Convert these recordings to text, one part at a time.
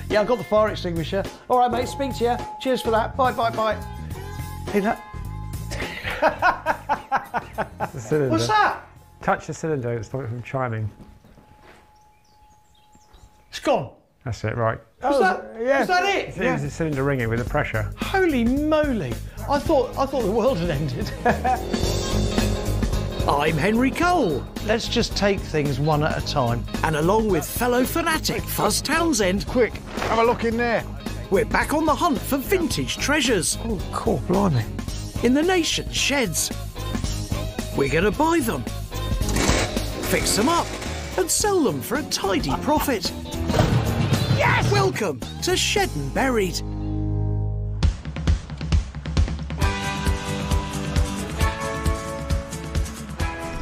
Yeah, I've got the fire extinguisher. All right, mate, speak to you. Cheers for that. Bye, bye, bye. Hey, that... The cylinder. What's that? Touch the cylinder and stop it from chiming. It's gone. That's it, right. Was that it? It was the cylinder ringing with the pressure. Holy moly. I thought the world had ended. I'm Henry Cole. Let's just take things one at a time. And along with fellow fanatic Fuzz Townsend, Quick, have a look in there. we're back on the hunt for vintage treasures Oh, cool, blimey. in the nation's sheds. We're going to buy them, fix them up, and sell them for a tidy profit. Yes! Welcome to Shed and Buried.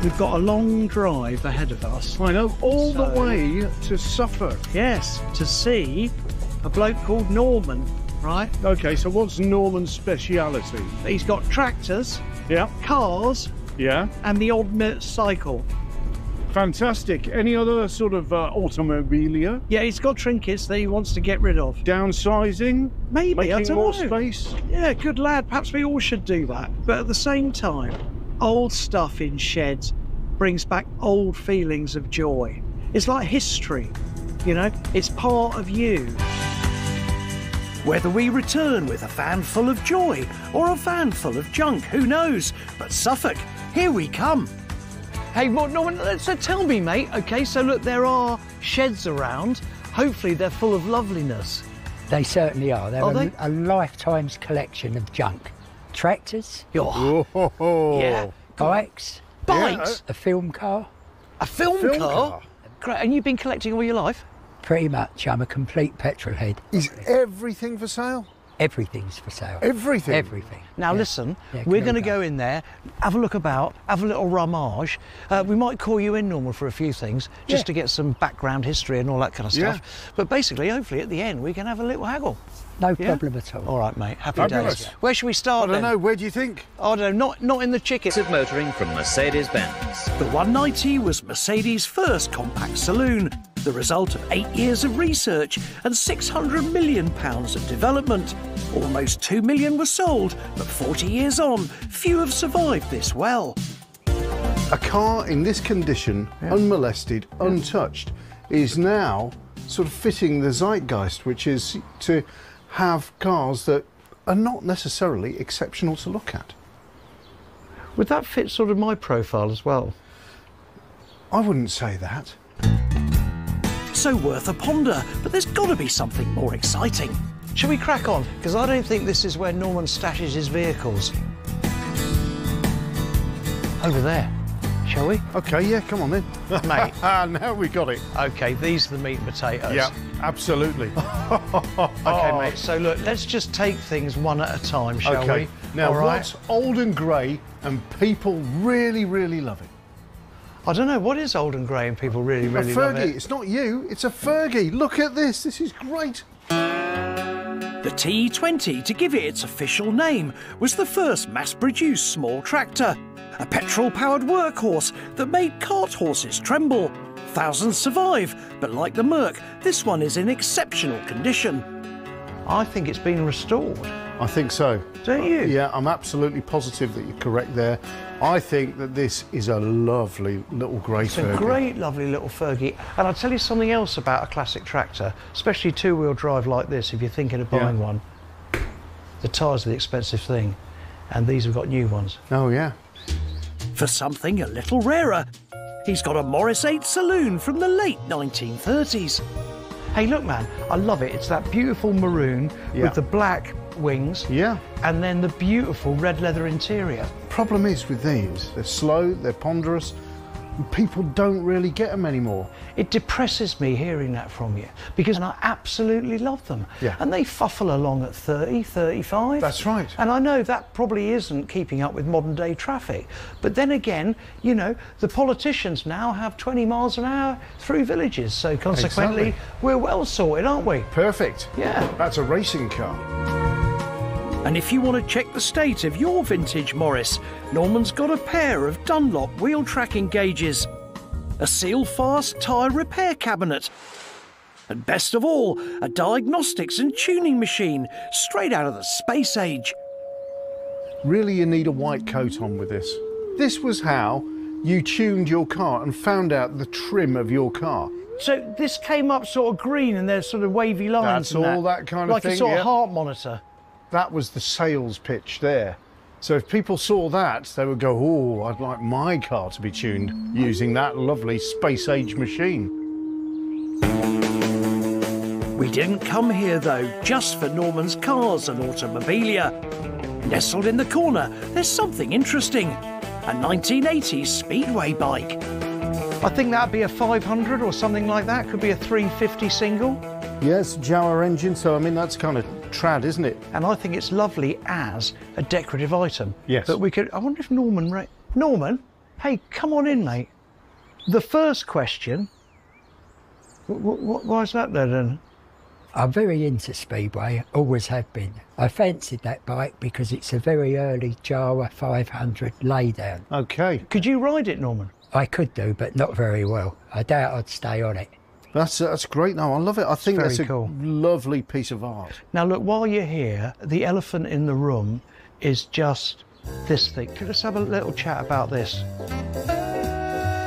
We've got a long drive ahead of us. I know, all the way to Suffolk. Yes, to see a bloke called Norman, right? Okay, so what's Norman's speciality? He's got tractors, Yeah, cars, yeah, and the odd cycle. fantastic. Any other sort of automobilia? Yeah, he's got trinkets that he wants to get rid of. Downsizing? Maybe, I Making don't more know. space? Yeah, good lad. Perhaps we all should do that. But at the same time, old stuff in sheds brings back old feelings of joy. It's like history, you know? It's part of you. Whether we return with a van full of joy or a van full of junk, who knows? But Suffolk, here we come. Hey, well, Norman, so tell me, mate. Okay, so look, there are sheds around. Hopefully they're full of loveliness. They certainly are. They're Are they? a lifetime's collection of junk. Tractors, Oh, Yeah. bikes, Bikes? a film car. A film car? Great. And you've been collecting all your life? Pretty much, I'm a complete petrolhead. Is everything for sale? Everything's for sale. Everything? Everything. Now Yeah. listen, Yeah, we're can going to all go in there, have a look about, have a little rummage. We might call you in, Norman, for a few things, just Yeah. to get some background history and all that kind of Yeah. stuff. But basically, hopefully, at the end, we can have a little haggle. No Yeah? problem at all. All right, mate. Happy Fabulous. days. Where should we I start don't then? know, where do you think? I don't know. Not in the chicken. Of motoring from Mercedes-Benz. The 190 was Mercedes' first compact saloon, the result of 8 years of research and £600 million of development. Almost 2 million were sold, but 40 years on, few have survived this well. A car in this condition, unmolested, untouched, is now sort of fitting the zeitgeist, which is to have cars that are not necessarily exceptional to look at. Would that fit sort of my profile as well? I wouldn't say that. So worth a ponder, but there's got to be something more exciting. Shall we crack on? Because I don't think this is where Norman stashes his vehicles. Over there. Shall we? Okay, yeah, come on then. Mate. Now we got it. OK, these are the meat and potatoes. Yeah, absolutely. OK, mate, so look, let's just take things one at a time, shall Okay, we? now All right? what's old and grey and people really, really love it? I don't know, what is old and grey and people really, really a love Fergie. it? It's not you, it's a Fergie. Look at this. This is great. The T20, to give it its official name, was the first mass-produced small tractor. A petrol-powered workhorse that made cart horses tremble. Thousands survive, but like the Merc, this one is in exceptional condition. I think it's been restored. I think so. Don't you? Yeah, I'm absolutely positive that you're correct there. I think that this is a lovely little grey It's Fergie. a great, lovely little Fergie. And I'll tell you something else about a classic tractor, especially two-wheel drive like this, if you're thinking of buying one. The tyres are the expensive thing, and these have got new ones. Oh, yeah. For something a little rarer, he's got a Morris 8 saloon from the late 1930s. Hey, look, man, I love it. It's that beautiful maroon with the black wings. Yeah. And then the beautiful red leather interior. Problem is with these, they're slow, they're ponderous, and people don't really get them anymore. It depresses me hearing that from you because I absolutely love them. Yeah. And they fuffle along at 30, 35. That's right. And I know that probably isn't keeping up with modern day traffic. But then again, you know, the politicians now have 20 miles an hour through villages. So consequently, Exactly. we're well sorted, aren't we? Perfect. Yeah. That's a racing car. And if you want to check the state of your vintage Morris, Norman's got a pair of Dunlop wheel tracking gauges, a seal-fast tyre repair cabinet, And best of all, a diagnostics and tuning machine straight out of the space age. Really, you need a white coat on with this. This was how you tuned your car and found out the trim of your car. So this came up sort of green and there's sort of wavy lines. That's and all that kind of like thing, a sort yeah. of heart monitor. That was the sales pitch there. So if people saw that, they would go, oh, I'd like my car to be tuned using that lovely space age machine. We didn't come here, though, just for Norman's cars and automobilia. Nestled in the corner, there's something interesting. A 1980s speedway bike. I think that'd be a 500 or something like that. Could be a 350 single. Yes, Jawa engine, so I mean, that's kind of trad, isn't it? And I think it's lovely as a decorative item. Yes. But we could, I wonder if Norman, Norman, hey, come on in, mate. The first question, why is that there then? I'm very into Speedway, always have been. I fancied that bike because it's a very early Jawa 500 laydown. Okay. Could you ride it, Norman? I could do, but not very well. I doubt I'd stay on it. That's great. No, I love it. I think very that's a cool. lovely piece of art. Now look, while you're here, the elephant in the room is just this thing. Let's have a little chat about this.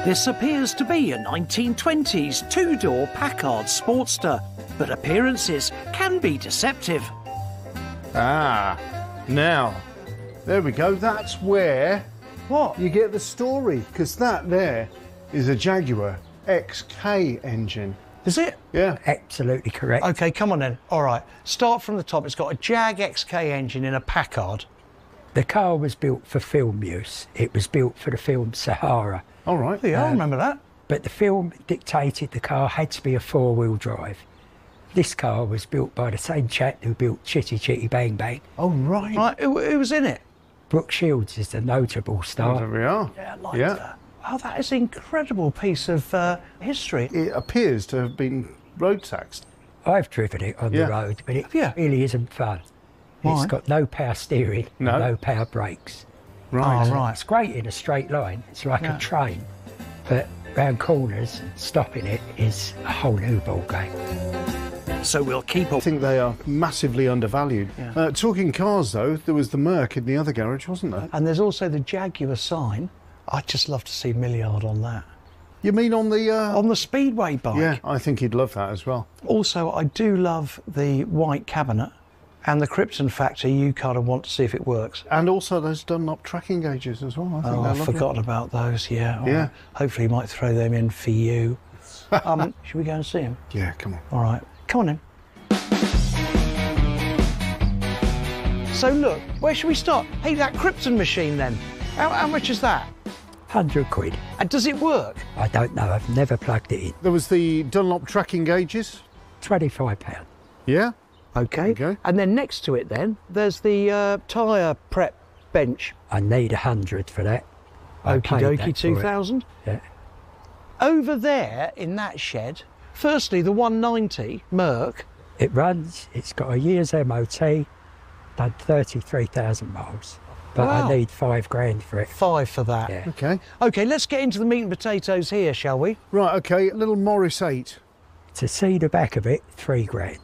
This appears to be a 1920s two-door Packard Sportster, but appearances can be deceptive. Ah, now, there we go. That's where What? you get the story, because that there is a Jaguar XK engine. Is it? Yeah. Absolutely correct. Okay, come on then. All right, start from the top. It's got a Jag XK engine in a Packard. The car was built for film use. It was built for the film Sahara. All right. Yeah, I remember that. But the film dictated the car had to be a four-wheel drive. This car was built by the same chap who built Chitty Chitty Bang Bang. Oh, right. Right, who was in it? Brooke Shields is the notable star. There we are. Yeah, I like that. Oh, that is an incredible piece of history. It appears to have been road taxed. I've driven it on Yeah. the road, but it Yeah. really isn't fun. Why? It's got no power steering, No. and no power brakes. Right. Oh, right. It's great in a straight line. It's like a train. But round corners, stopping it is a whole new ball game. So we'll keep I a... think they are massively undervalued. Yeah. Talking cars, though, there was the Merc in the other garage, wasn't there? And there's also the Jaguar sign. I'd just love to see Milliard on that. You mean on the... On the Speedway bike. Yeah, I think he'd love that as well. Also, I do love the white cabinet and the Krypton factor. You kind of want to see if it works. And also those Dunlop tracking gauges as well. I think Oh, they're I've lovely. forgotten about those, yeah. All Yeah. right. Hopefully he might throw them in for you. Should we go and see him? Yeah, come on. All right, come on then. So look, where should we start? Hey, that Krypton machine then. How much is that? 100 quid. And does it work? I don't know. I've never plugged it in. There was the Dunlop tracking gauges. £25. Yeah. Okay. Okay. And then next to it then, there's the tyre prep bench. I need 100 for that. I Okie paid that dokie, for it. 2,000. Yeah. Over there in that shed, firstly, the 190 Merc. It runs. It's got a year's MOT. Done 33,000 miles. But Wow. I need £5,000 for it. 5 for that. Yeah. Okay. Okay, let's get into the meat and potatoes here, shall we? Right, okay, little Morris 8. To see the back of it, £3,000.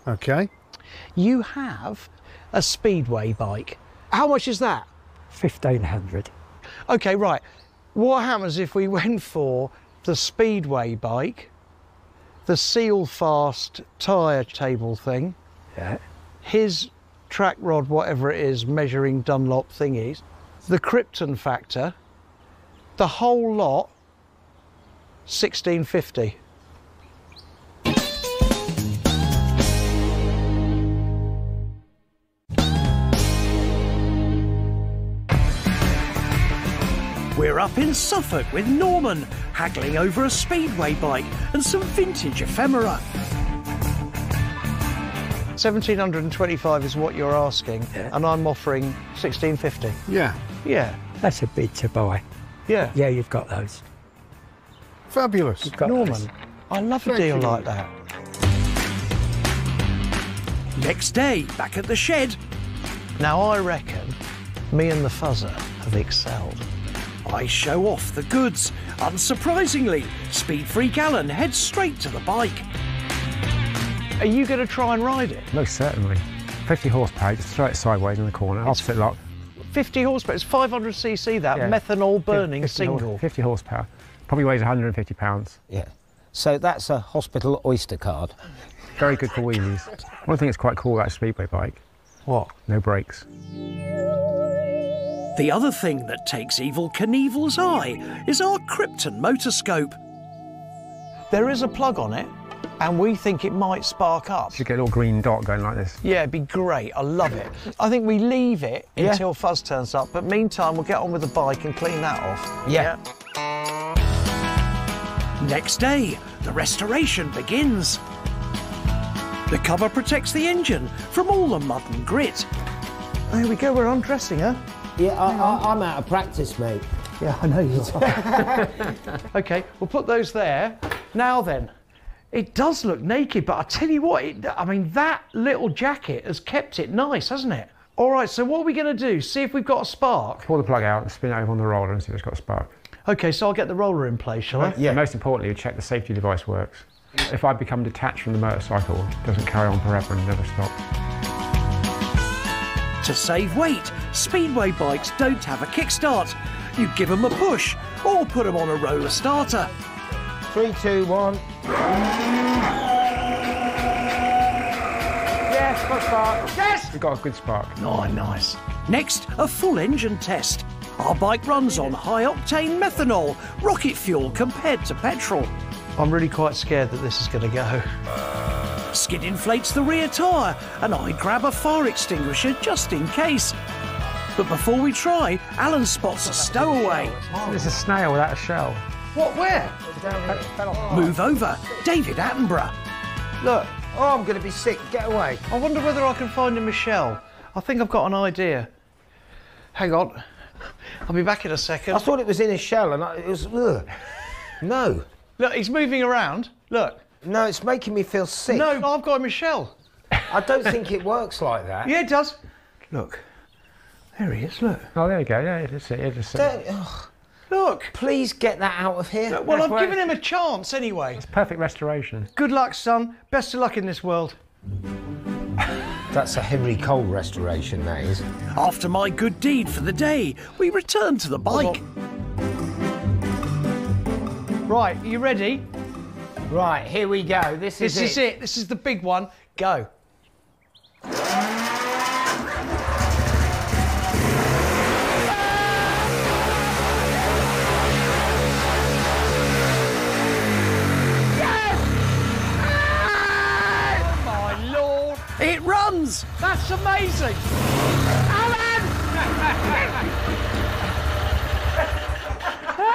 Okay. You have a Speedway bike. How much is that? 1,500. Okay, right. What happens if we went for the Speedway bike, the Seal Fast tyre table thing, Yeah. his track rod, whatever it is, measuring Dunlop thingies, the Krypton factor, the whole lot, 1650. We're up in Suffolk with Norman, haggling over a Speedway bike and some vintage ephemera. 1725 is what you're asking, Yeah. and I'm offering 1650. Yeah. Yeah, That's a bid to buy. yeah. Yeah, you've got those. Fabulous. You've got Norman, those. I love a Thank deal you. like that. Next day, back at the shed, Now I reckon me and the Fuzzer have excelled. I show off the goods. Unsurprisingly, Speed Freak Alan heads straight to the bike. Are you going to try and ride it? Most certainly. 50 horsepower, just throw it sideways in the corner, opposite lock. 50 horsepower, it's 500cc that, Yeah. methanol burning 50 single. 50 horsepower. Probably weighs 150 pounds. Yeah. So that's a hospital Oyster card. Very good for wheelies. One thing that's quite cool about a speedway bike, What? no brakes. The other thing that takes Evel Knievel's eye is our Krypton motoscope. There is a plug on it, and we think it might spark up. Should get a little green dot going like this. Yeah, it'd be great. I love it. I think we leave it until Fuzz turns up, but meantime, we'll get on with the bike and clean that off. Yeah. Next day, the restoration begins. The cover protects the engine from all the mud and grit. There we go, we're undressing her. Yeah, I'm out of practice, mate. Yeah, I know you are. OK, we'll put those there. Now then, it does look naked, but I tell you what, I mean, that little jacket has kept it nice, hasn't it? All right, so what are we going to do? See if we've got a spark? Pull the plug out and spin it over on the roller and see if it's got a spark. OK, so I'll get the roller in place, shall I? Yeah. And most importantly, we check the safety device works. If I become detached from the motorcycle, it doesn't carry on forever and never stop. To save weight, speedway bikes don't have a kickstart. You give them a push or put them on a roller starter. 3, 2, 1. Yes, got a spark. Yes! We've got a good spark. Oh, nice. Next, a full engine test. Our bike runs on high-octane methanol, rocket fuel compared to petrol. I'm really quite scared that this is going to go. Skid inflates the rear tyre, and I grab a fire extinguisher just in case. But before we try, Alan spots a stowaway. There's a snail without a shell. What, where? Move over, David Attenborough. Look, Oh, I'm going to be sick. Get away. I wonder whether I can find a Michelle. I think I've got an idea. Hang on. I'll be back in a second. I thought it was in a shell and it was... Ugh. No. Look, he's moving around. Look. No, it's making me feel sick. No, I've got a Michelle. I don't think it works like that. Yeah, it does. Look. There he is, look. Oh, there you go. Yeah, that's it. Yeah, just Look. Please get that out of here. Look, well, I've given him a chance anyway. It's perfect restoration. Good luck, son. Best of luck in this world. That's a Henry Cole restoration, that is. After my good deed for the day, we return to the bike. Right, you ready? Right, here we go. This is it. This is the big one. Go. It runs! That's amazing! Alan!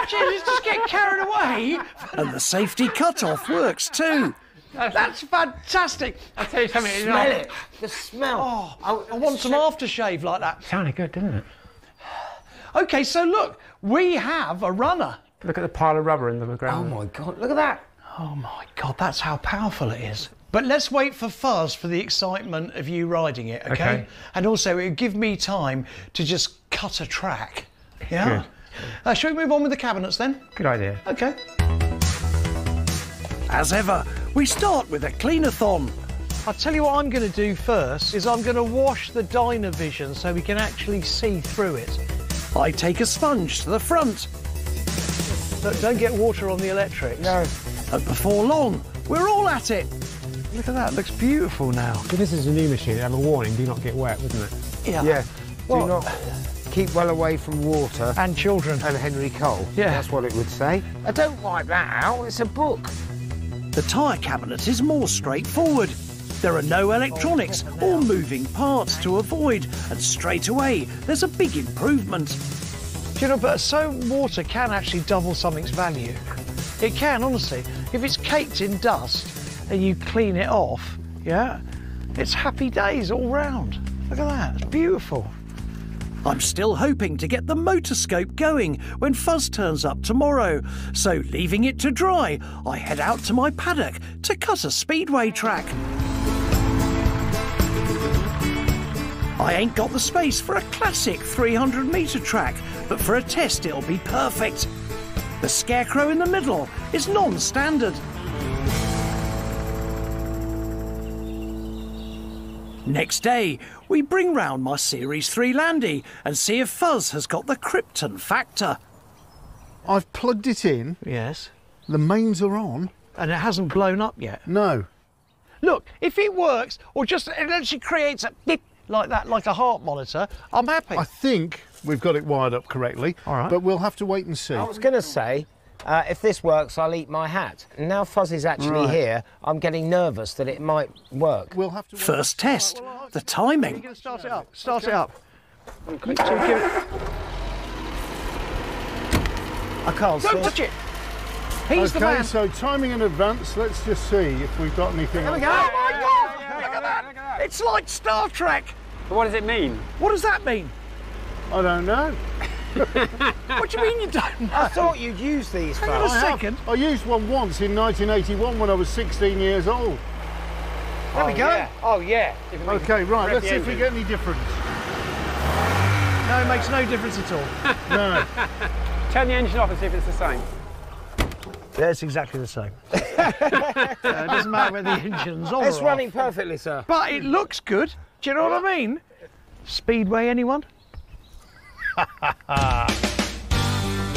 Jesus, just get carried away. And the safety cut-off works too. That's fantastic. I'll tell you something. Smell it. The smell. Oh, I want some aftershave like that. Sounded good, didn't it? OK, so look, we have a runner. Look at the pile of rubber in the Oh ground. my God, look at that. Oh my God, that's how powerful it is. But let's wait for Fuzz for the excitement of you riding it, OK? And also, it'll give me time to just cut a track. Yeah? Shall we move on with the cabinets then? Good idea. OK. As ever, we start with a clean-a-thon. I'll tell you what I'm going to do first is I'm going to wash the Dynavision so we can actually see through it. I take a sponge to the front. Look, don't get water on the electrics. No. And before long, we're all at it. Look at that, looks beautiful now. If this is a new machine, it'd have a warning, do not get wet, wouldn't it? Yeah. Yeah. What? Do not keep well away from water. And children. And Henry Cole. Yeah. That's what it would say. I don't wipe that out. It's a book. The tyre cabinet is more straightforward. There are no electronics or moving parts to avoid, and straight away there's a big improvement. Do you know, but so water can actually double something's value. It can, honestly. If it's caked in dust and you clean it off, yeah, it's happy days all round. Look at that, it's beautiful. I'm still hoping to get the motoscope going when Fuzz turns up tomorrow. So leaving it to dry, I head out to my paddock to cut a speedway track. I ain't got the space for a classic 300-metre track, but for a test it'll be perfect. The scarecrow in the middle is non-standard. Next day, we bring round my Series 3 Landy and see if Fuzz has got the Krypton factor. I've plugged it in. Yes. The mains are on. And it hasn't blown up yet. No. Look, if it works, or just it actually creates a beep like that, like a heart monitor, I'm happy. I think we've got it wired up correctly. All right. But we'll have to wait and see. I was going to say, if this works, I'll eat my hat. And now Fuzz is actually here, I'm getting nervous that it might work. We'll have to wait. First test, the timing. You're going to start it up. Start it up. Okay, so give it... I can't see. Don't touch it. He's the Okay, man. so timing in advance. Let's just see if we've got anything. There we go. Oh my God! Look at that! It's like Star Trek. But what does it mean? What does that mean? I don't know. What do you mean you don't know? I thought you'd use these, Hang on a Fuzz. second. I used one once in 1981 when I was 16 years old. There we go. Yeah. Oh, yeah. Okay, right, let's the see if we engine. get any difference. No, it makes no difference at all. No. Turn the engine off and see if it's the same. Yeah, it's exactly the same. It doesn't matter whether the engine's on It's or running off. perfectly, sir. But it looks good. Do you know what I mean? Speedway, anyone?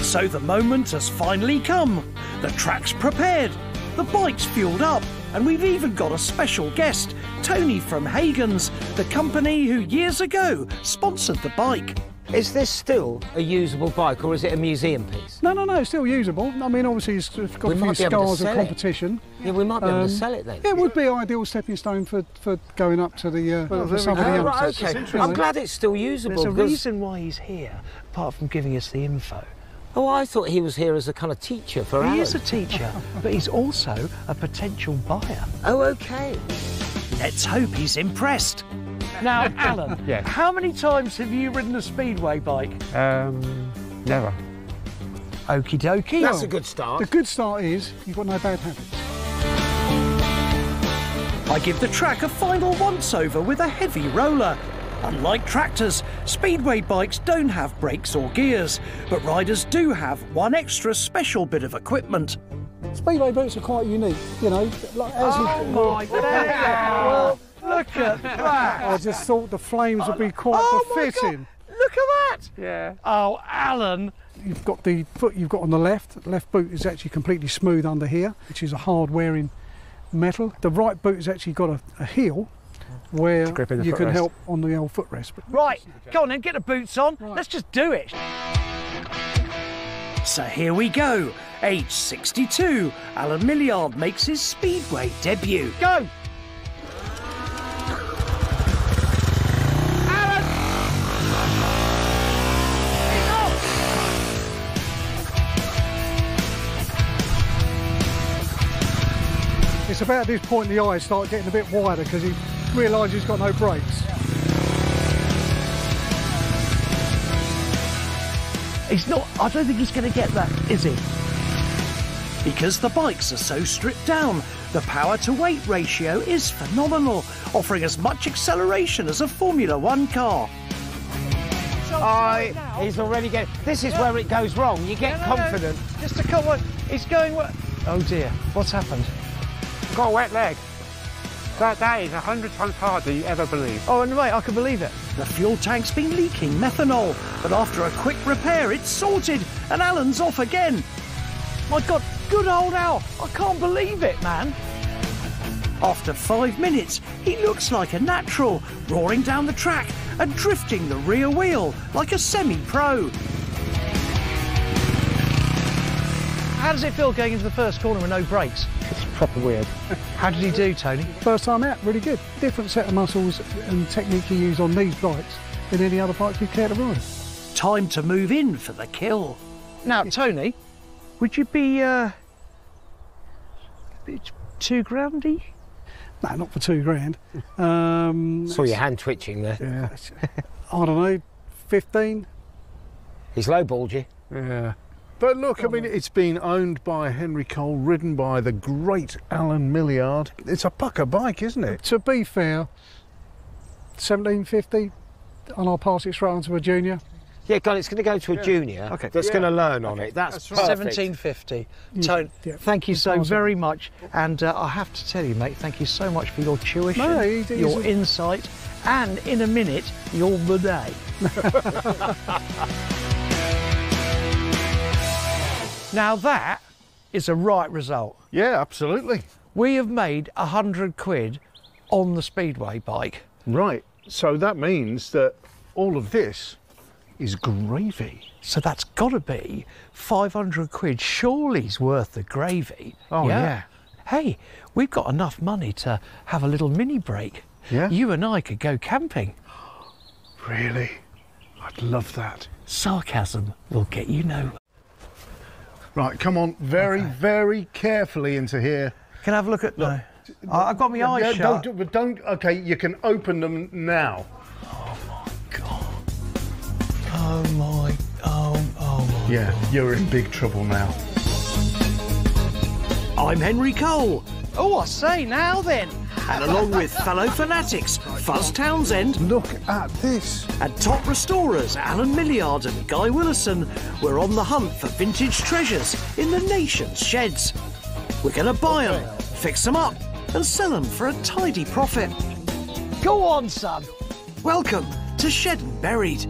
So the moment has finally come. The track's prepared, the bike's fueled up, and we've even got a special guest, Tony from Hagen's, the company who years ago sponsored the bike. Is this still a usable bike, or is it a museum piece? No, it's still usable. I mean, obviously, it's got We a few might be able to scars of sell it. competition. Yeah, we might be able to sell it then. It would be ideal stepping stone for going up to the for somebody Oh, else. right, okay. I'm glad it's still usable. There's a because- reason why he's here, apart from giving us the info. Oh, I thought he was here as a kind of teacher for Alan. He is a teacher, but he's also a potential buyer. Oh, okay. Let's hope he's impressed. Now, Alan, Yes. how many times have you ridden a speedway bike? Never. Okie dokie. That's a good start. The good start is you've got no bad habits. I give the track a final once-over with a heavy roller. Unlike tractors, speedway bikes don't have brakes or gears, but riders do have one extra special bit of equipment. Speedway boots are quite unique, you know. Like as Oh my God! Look at that! I just thought the flames would be quite befitting. Look at that! Yeah. Oh, Alan! You've got the foot you've got on the left. The left boot is actually completely smooth under here, which is a hard wearing metal. The right boot has actually got a heel where grip in the you can footrest. help on the old footrest. But Right, go on then, get the boots on. Let's just do it. So here we go. Age 62, Alan Milliard makes his speedway debut. Go! it's about this point the eyes start getting a bit wider because he realises he's got no brakes. He's not, I don't think he's going to get that, is he? Because the bikes are so stripped down, the power-to-weight ratio is phenomenal, offering as much acceleration as a Formula One car. He's already getting... This is where it goes wrong. You get confident. Just a couple, he's going... Oh dear, what's happened? I've got a wet leg. That is 100 times harder than you ever believe. Oh, and mate, I can believe it. The fuel tank's been leaking methanol, but after a quick repair, it's sorted, and Alan's off again. My God, good old Al. I can't believe it, man. After 5 minutes, he looks like a natural, roaring down the track and drifting the rear wheel like a semi-pro. How does it feel going into the first corner with no brakes? It's proper weird. How did he do, Tony? First time out, really good. Different set of muscles and technique you use on these bikes than any other bike you care to ride. Time to move in for the kill. Now, Tony, would you be, $2 grandy? No, not for £2 grand. Saw your hand twitching there. Yeah. I don't know, 15? He's lowballed you. Yeah. But look, I mean, it's been owned by Henry Cole, ridden by the great Alan Milliard. It's a pucker bike, isn't it? To be fair, 1750, and I'll pass it straight on to a junior. Yeah, God, it's going to go to a junior that's going to learn on it. That's right. perfect. 1750. Tone, thank you so very much. And I have to tell you, mate, thank you so much for your tuition, your insight, and in a minute, your bidet. Now that is a right result. Yeah, absolutely. We have made 100 quid on the Speedway bike. Right. So that means that all of this is gravy. So that's got to be 500 quid. Surely's worth the gravy. Oh, yeah. Hey, we've got enough money to have a little mini break. Yeah? You and I could go camping. Really? I'd love that. Sarcasm will get you nowhere. Right, come on, very carefully into here. Can I have a look at... No. I've got my eyes shut. Don't, okay, you can open them now. Oh my God. Oh my God. Yeah, you're in big trouble now. I'm Henry Cole, Oh, I say, now then. and along with fellow fanatics Fuzz Townsend Look at this. and top restorers Alan Milliard and Guy Willison, we're on the hunt for vintage treasures in the nation's sheds. We're going to buy them, fix them up, and sell them for a tidy profit. Go on, son. Welcome to Shed and Buried.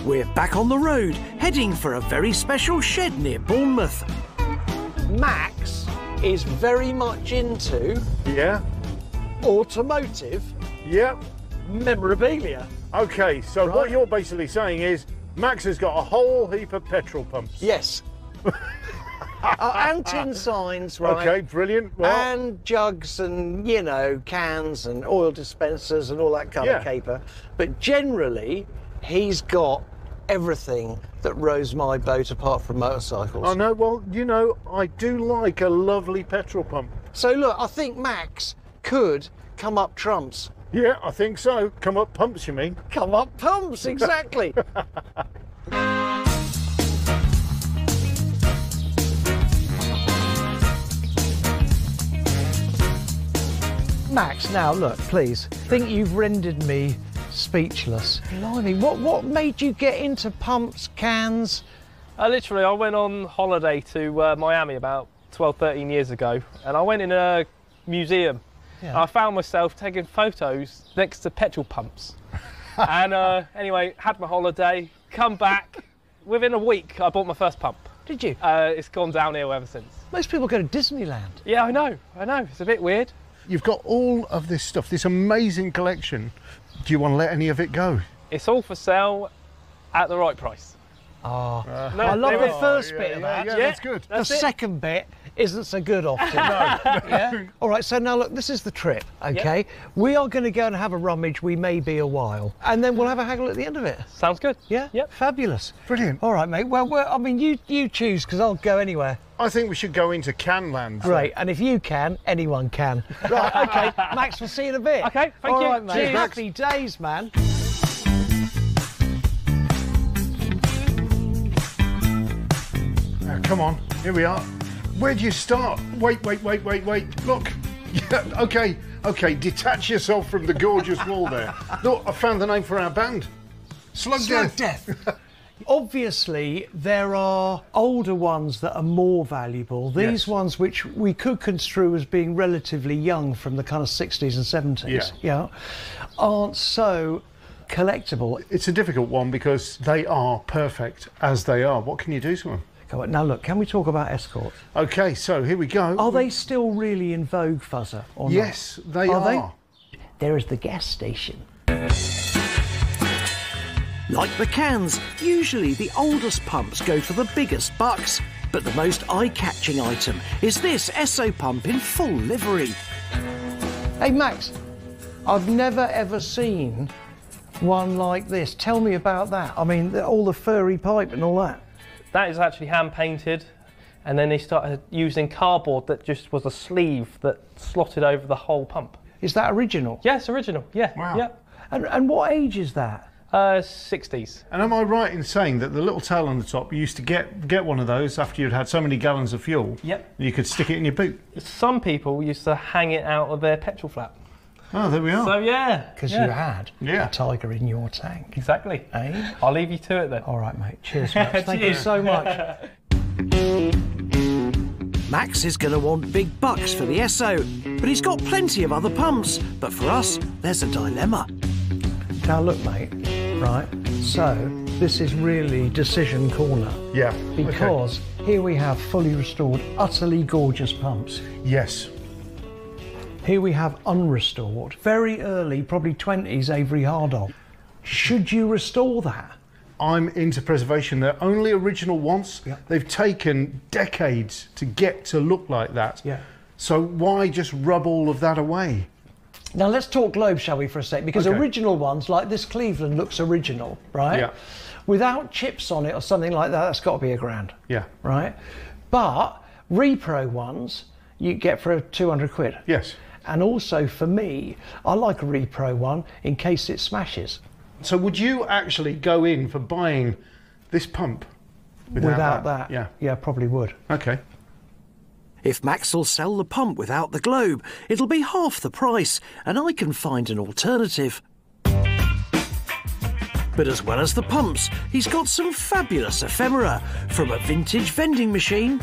We're back on the road, heading for a very special shed near Bournemouth. Max is very much into Yeah? automotive Yeah. memorabilia. Okay, so what you're basically saying is Max has got a whole heap of petrol pumps. Yes. And tin signs, right? Okay, brilliant. Well, And jugs and, you know, cans and oil dispensers and all that kind of caper. But generally, he's got everything that rows my boat apart from motorcycles. I know, well, you know, I do like a lovely petrol pump. So look, I think Max could come up trumps. Yeah, I think so. Come up pumps, you mean? Come up pumps, exactly. Max, now look, please. Think you've rendered me speechless. Blimey, what made you get into pumps, cans? Literally, I went on holiday to Miami about 12, 13 years ago, and I went in a museum. Yeah. And I found myself taking photos next to petrol pumps. And anyway, had my holiday, come back. Within a week, I bought my first pump. Did you? It's gone downhill ever since. Most people go to Disneyland. Yeah, I know. It's a bit weird. You've got all of this stuff, this amazing collection. Do you want to let any of it go? It's all for sale at the right price. Oh, No, I love there the is. first bit of that. Yeah, that's good. The second bit isn't so good often. Yeah? All right, so now look, this is the trip, okay? We are going to go and have a rummage. We may be a while. And then we'll have a haggle at the end of it. Sounds good. Yeah? Yep. Fabulous. Brilliant. All right, mate. Well, I mean, you choose, because I'll go anywhere. I think we should go into Canland. Great, and if you can, anyone can. Right, okay, Max, we'll see you in a bit. Okay, thank All you. right, mate. Cheers. Happy days, man. Come on, here we are. Where do you start? Wait. Look. Yeah, okay, detach yourself from the gorgeous wall there. Look, I found the name for our band. Slug Death. Obviously, there are older ones that are more valuable. These ones, which we could construe as being relatively young from the kind of 60s and 70s, aren't so collectible. It's a difficult one because they are perfect as they are. What can you do to them? Go on. Now, look, can we talk about escorts? Okay, so here we go. Are they still really in vogue, Fuzzer, or Yes, not? they are. There is the gas station. Like the cans, usually the oldest pumps go for the biggest bucks, but the most eye-catching item is this Esso pump in full livery. Hey, Max, I've never ever seen one like this. Tell me about that. I mean, all the furry pipe and all that. That is actually hand painted, and then they started using cardboard that just was a sleeve that slotted over the whole pump. Is that original? Yes, original. Yeah. Wow. Yeah. And what age is that? 60s. And am I right in saying that the little tail on the top, you used to get one of those after you'd had so many gallons of fuel? Yep. You could stick it in your boot. Some people used to hang it out of their petrol flat. Oh, there we are. So yeah. Because you had Yeah. a tiger in your tank. Exactly. Eh? I'll leave you to it then. All right, mate. Cheers, Max. Thank you so much. Max is going to want big bucks for the Esso, but he's got plenty of other pumps. But for us, there's a dilemma. Now look, mate, right, so this is really decision corner. Yeah. Because here we have fully restored, utterly gorgeous pumps. Yes. Here we have unrestored, very early, probably 20s Avery Hardall. Should you restore that? I'm into preservation. They're only original once. Yeah. They've taken decades to get to look like that. Yeah. So why just rub all of that away? Now let's talk Globe, shall we, for a sec? Because Okay. original ones, like this Cleveland, looks original, right? Yeah. Without chips on it or something like that, that's got to be £1,000. Yeah. Right? But repro ones, you get for 200 quid. Yes. And also for me, I like a repro one in case it smashes. So would you actually go in for buying this pump Without that? Yeah. Probably would. Okay. If Max will sell the pump without the globe, it'll be half the price, and I can find an alternative. But as well as the pumps, he's got some fabulous ephemera, from a vintage vending machine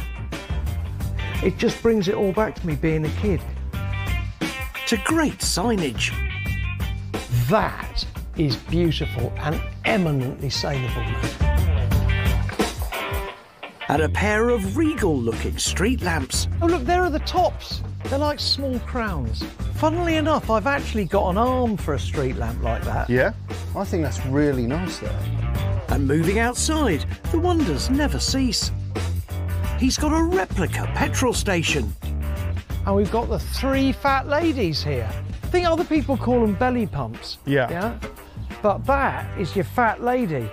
It just brings it all back to me being a kid. to great signage. That is beautiful and eminently saleable, mate. And a pair of regal-looking street lamps. Oh look, there are the tops. They're like small crowns. Funnily enough, I've actually got an arm for a street lamp like that. Yeah. I think that's really nice there. And moving outside, the wonders never cease. He's got a replica petrol station. And we've got the 3 fat ladies here. I think other people call them belly pumps. Yeah. Yeah? But that is your fat lady.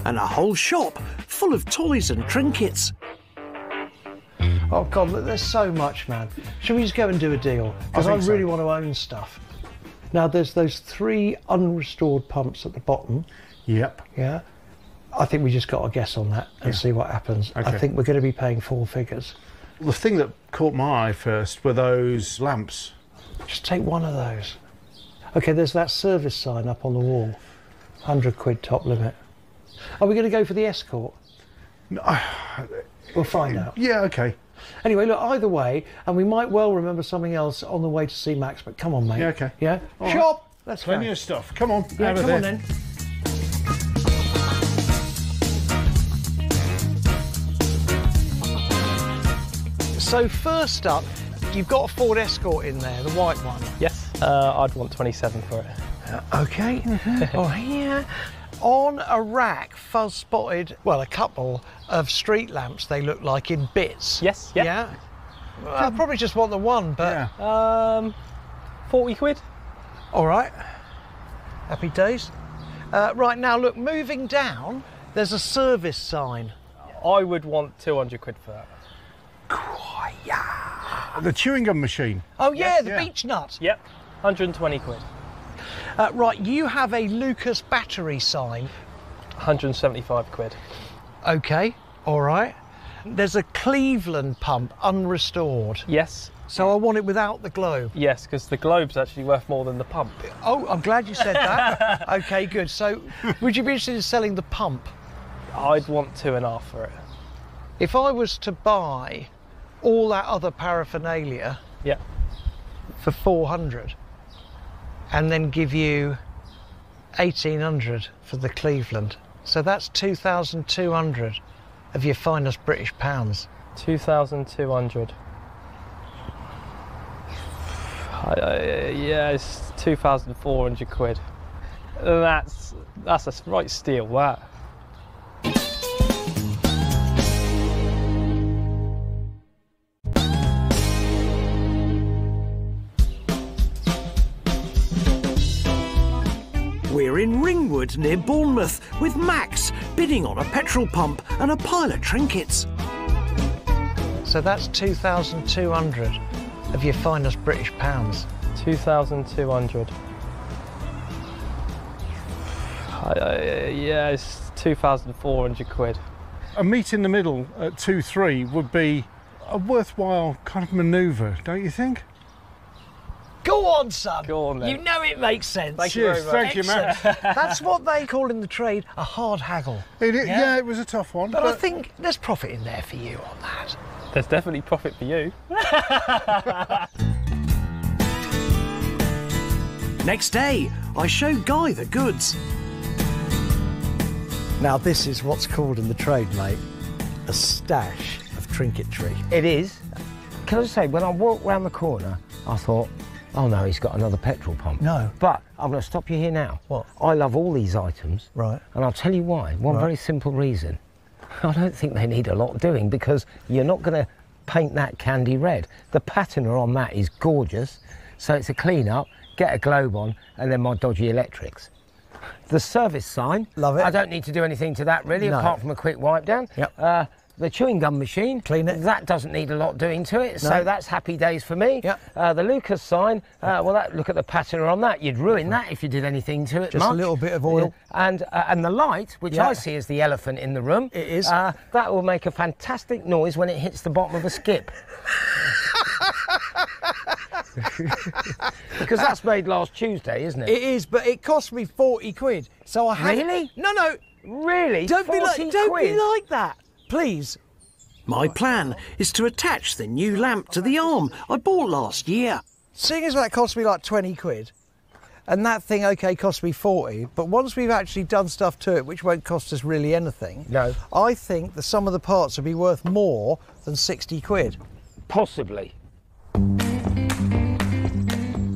And a whole shop full of toys and trinkets. Oh God, look, there's so much, man. Shall we just go and do a deal? Because I think so. really want to own stuff. Now, there's those 3 unrestored pumps at the bottom. Yep. Yeah. I think we just got to guess on that and see what happens. I Okay. think we're going to be paying 4 figures. The thing that caught my eye first were those lamps. Just take one of those. Okay, there's that service sign up on the wall. 100 quid top limit. Are we going to go for the Escort? We'll find out. Yeah, okay. Anyway, look, either way, and we might well remember something else on the way to see Max, but come on, mate. Yeah, okay. Yeah? All right. Shop! Let's Plenty go. of stuff. Come on. Yeah, out of come on there. then. So first up, you've got a Ford Escort in there, the white one. Yes. I'd want 27 for it. Okay. Oh, yeah. On a rack, Fuzz spotted, well, a couple of street lamps, they look like, in bits. Yes. Yeah. Yeah? Well, I probably just want the one, but... Yeah. 40 quid. All right. Happy days. Right, now, look, moving down, there's a service sign. I would want 200 quid for that. The chewing gum machine. Oh, yeah, the yeah. beech nut. Yep. 120 quid. Right, you have a Lucas battery sign. 175 quid. Okay, all right. There's a Cleveland pump, unrestored. Yes. So I want it without the globe. Yes, because the globe's actually worth more than the pump. Oh, I'm glad you said that. Okay, good. So would you be interested in selling the pump? I'd want 2.5 for it. If I was to buy all that other paraphernalia Yeah. for 400 and then give you 1,800 for the Cleveland, so that's 2,200 of your finest British pounds. 2,200. Yeah, it's 2,400 quid. That's a right steal, that. We're in Ringwood near Bournemouth with Max bidding on a petrol pump and a pile of trinkets. So that's 2,200 of your finest British pounds. 2,200. Yeah, it's 2,400 quid. A meet in the middle at 2-3 would be a worthwhile kind of manoeuvre, don't you think? Go on, son. Go on, then. You know it makes sense. Thank you very much. Thank you, Matt. That's what they call in the trade a hard haggle. Yeah, it was a tough one. But I think there's profit in there for you on that. There's definitely profit for you. Next day, I show Guy the goods. Now, this is what's called in the trade, mate, a stash of trinketry. It is. Can I just say, when I walked round the corner, I thought, oh no, he's got another petrol pump. No. But I'm going to stop you here now. What? I love all these items. Right. And I'll tell you why. One very simple reason. I don't think they need a lot doing, because you're not going to paint that candy red. The patina on that is gorgeous. So it's a clean up, get a globe on, and then my dodgy electrics. The service sign. Love it. I don't need to do anything to that really, No. apart from a quick wipe down. Yep. The chewing gum machine. Clean it. That doesn't need a lot doing to it, No. so that's happy days for me. Yep. The Lucas sign, look at the patina on that. You'd ruin that if you did anything to it. Just a little bit of oil. Yeah. And the light, which Yeah. I see as the elephant in the room. It is. That will make a fantastic noise when it hits the bottom of a skip. Because that's made last Tuesday, isn't it? It is, but it cost me 40 quid. So I had... Really? No. Really? Don't be 40 like that. Please. My plan is to attach the new lamp to the arm I bought last year. Seeing as that cost me like 20 quid, and that thing, OK, cost me 40, but once we've actually done stuff to it, which won't cost us really anything, No. I think the sum of the parts will be worth more than 60 quid. Possibly.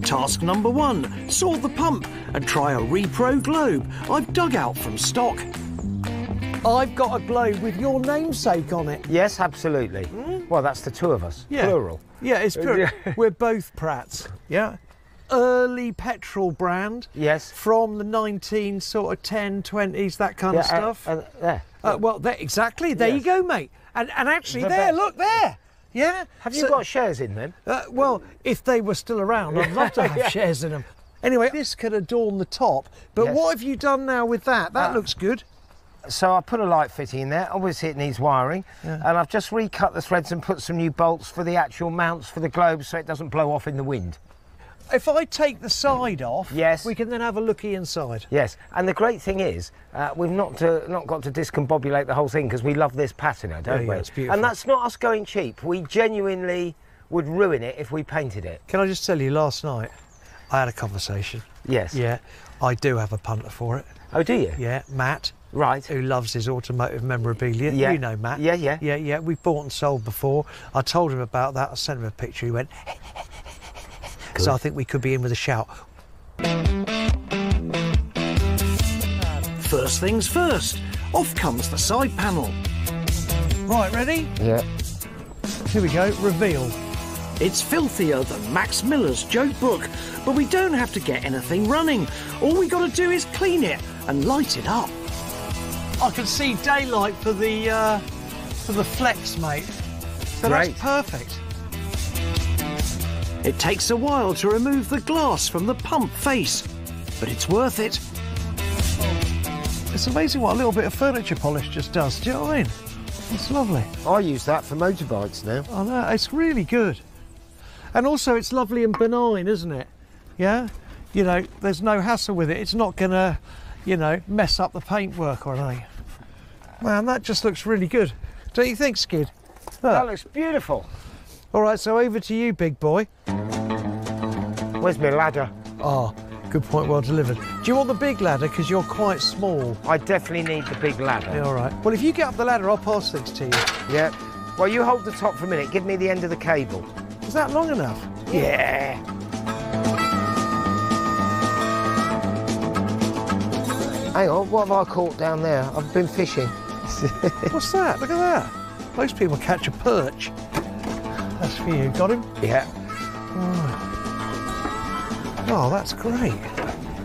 Task number 1, sort the pump and try a repro globe I've dug out from stock. I've got a globe with your namesake on it. Yes, absolutely. Well, that's the two of us, plural. Yeah, it's plural. We're both Pratts. Yeah. Early petrol brand. Yes. From the 1910s, that kind of stuff. There. Exactly. There you go, mate. And actually, look there. Yeah. Have you got shares in them? Well, if they were still around, I'd love to have shares in them. Anyway, this could adorn the top. But Yes. what have you done now with that? That looks good. So I put a light fitting in there. Obviously, it needs wiring. And I've just recut the threads and put some new bolts for the actual mounts for the globe so it doesn't blow off in the wind. If I take the side off, Yes. we can then have a looky inside. Yes, and the great thing is, we've not got to discombobulate the whole thing because we love this patina, don't we? Yeah, it's beautiful. And that's not us going cheap. We genuinely would ruin it if we painted it. Can I just tell you, last night I had a conversation. Yes. Yeah, I do have a punter for it. Oh, do you? Yeah, Matt. Right. Who loves his automotive memorabilia. Yeah. You know Matt. Yeah. We've bought and sold before. I told him about that. I sent him a picture. He went... So I think we could be in with a shout. First things first, off comes the side panel. Right, ready? Yeah. Here we go. Reveal. It's filthier than Max Miller's joke book, but we don't have to get anything running. All we got to do is clean it and light it up. I can see daylight for the flex, mate. So Great. that's perfect. It takes a while to remove the glass from the pump face, but it's worth it. It's amazing what a little bit of furniture polish just does. Do you know what I mean? It's lovely. I use that for motorbikes now. I know, it's really good. And also it's lovely and benign, isn't it? Yeah? You know, there's no hassle with it. It's not gonna, you know, mess up the paintwork or anything. Man, that just looks really good. Don't you think, Skid? That looks beautiful. All right, so over to you, big boy. Where's my ladder? Oh, good point, well delivered. Do you want the big ladder? Because you're quite small. I definitely need the big ladder. Yeah, all right. Well, if you get up the ladder, I'll pass things to you. Yeah. Well, you hold the top for a minute. Give me the end of the cable. Is that long enough? Yeah. Hang on, what have I caught down there? I've been fishing. What's that? Look at that. Most people catch a perch. That's for you. Got him? Yeah. Oh, that's great.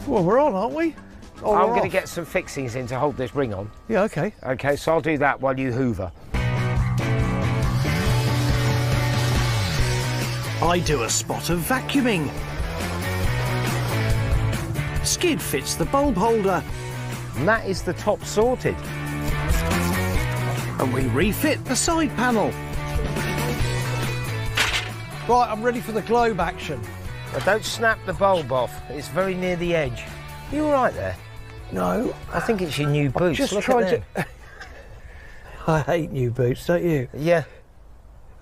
Well, we're on, aren't we? Oh, I'm we're going to off. get some fixings in to hold this ring on. Yeah, OK. OK, so I'll do that while you hoover. I do a spot of vacuuming. Skid fits the bulb holder. And that is the top sorted. And we refit the side panel. Right, I'm ready for the globe action. But don't snap the bulb off. It's very near the edge. You all right there? No. I think it's your new boots. Just Look tried at them. to... I hate new boots, don't you? Yeah.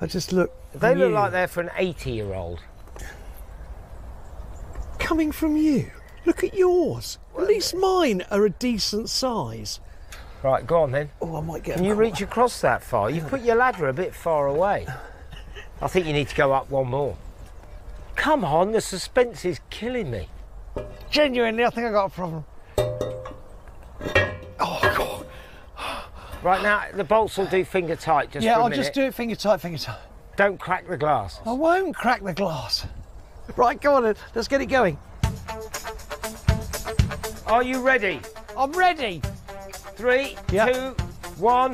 I just look... They look new. like they're for an 80-year-old. Coming from you. Look at yours. At least mine are a decent size. Right, go on then. Oh, I might get Can you reach across that far? You've put your ladder a bit far away. I think you need to go up one more. Come on, the suspense is killing me. Genuinely, I think I got a problem. Oh, God. Right now, the bolts will do finger tight just for a Yeah, I'll minute. just do it finger tight, finger tight. Don't crack the glass. I won't crack the glass. Right, go on then. Let's get it going. Are you ready? I'm ready. 3, Yep. 2, 1.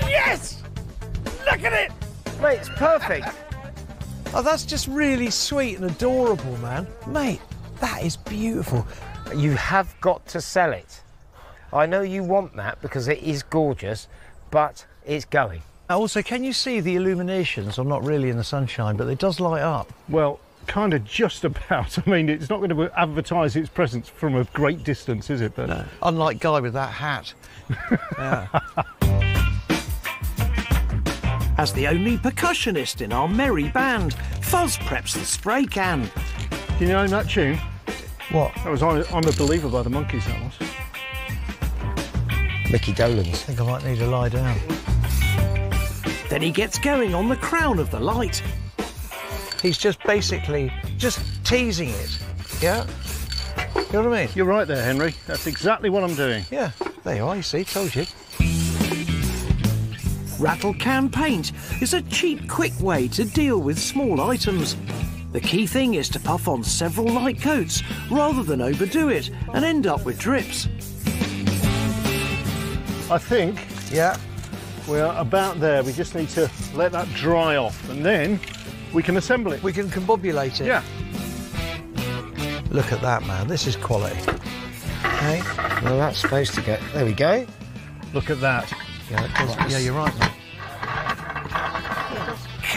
Yes! Look at it! Mate, it's perfect. Oh, that's just really sweet and adorable, man. Mate, that is beautiful. You have got to sell it. I know you want that because it is gorgeous, but it's going. Also, can you see the illuminations? I'm not really in the sunshine, but it does light up. Well, kind of just about. I mean, it's not going to advertise its presence from a great distance, is it? But no. Unlike Guy with that hat. Yeah. As the only percussionist in our merry band, Fuzz preps the spray can. Do you know that tune? What? That was I'm a Believer by the Monkees, that was. Mickey Dolenz. I think I might need to lie down. Then he gets going on the crown of the light. He's just basically just teasing it. Yeah? You know what I mean? You're right there, Henry. That's exactly what I'm doing. Yeah, there you are, you see, told you. Rattle can paint is a cheap, quick way to deal with small items. The key thing is to puff on several light coats rather than overdo it and end up with drips. I think Yeah. we're about there. We just need to let that dry off and then we can assemble it. We can combobulate it. Yeah. Look at that, man. This is quality. Okay? Well, that's supposed to go. There we go. Look at that. Yeah, it does. Yeah, you're right, mate.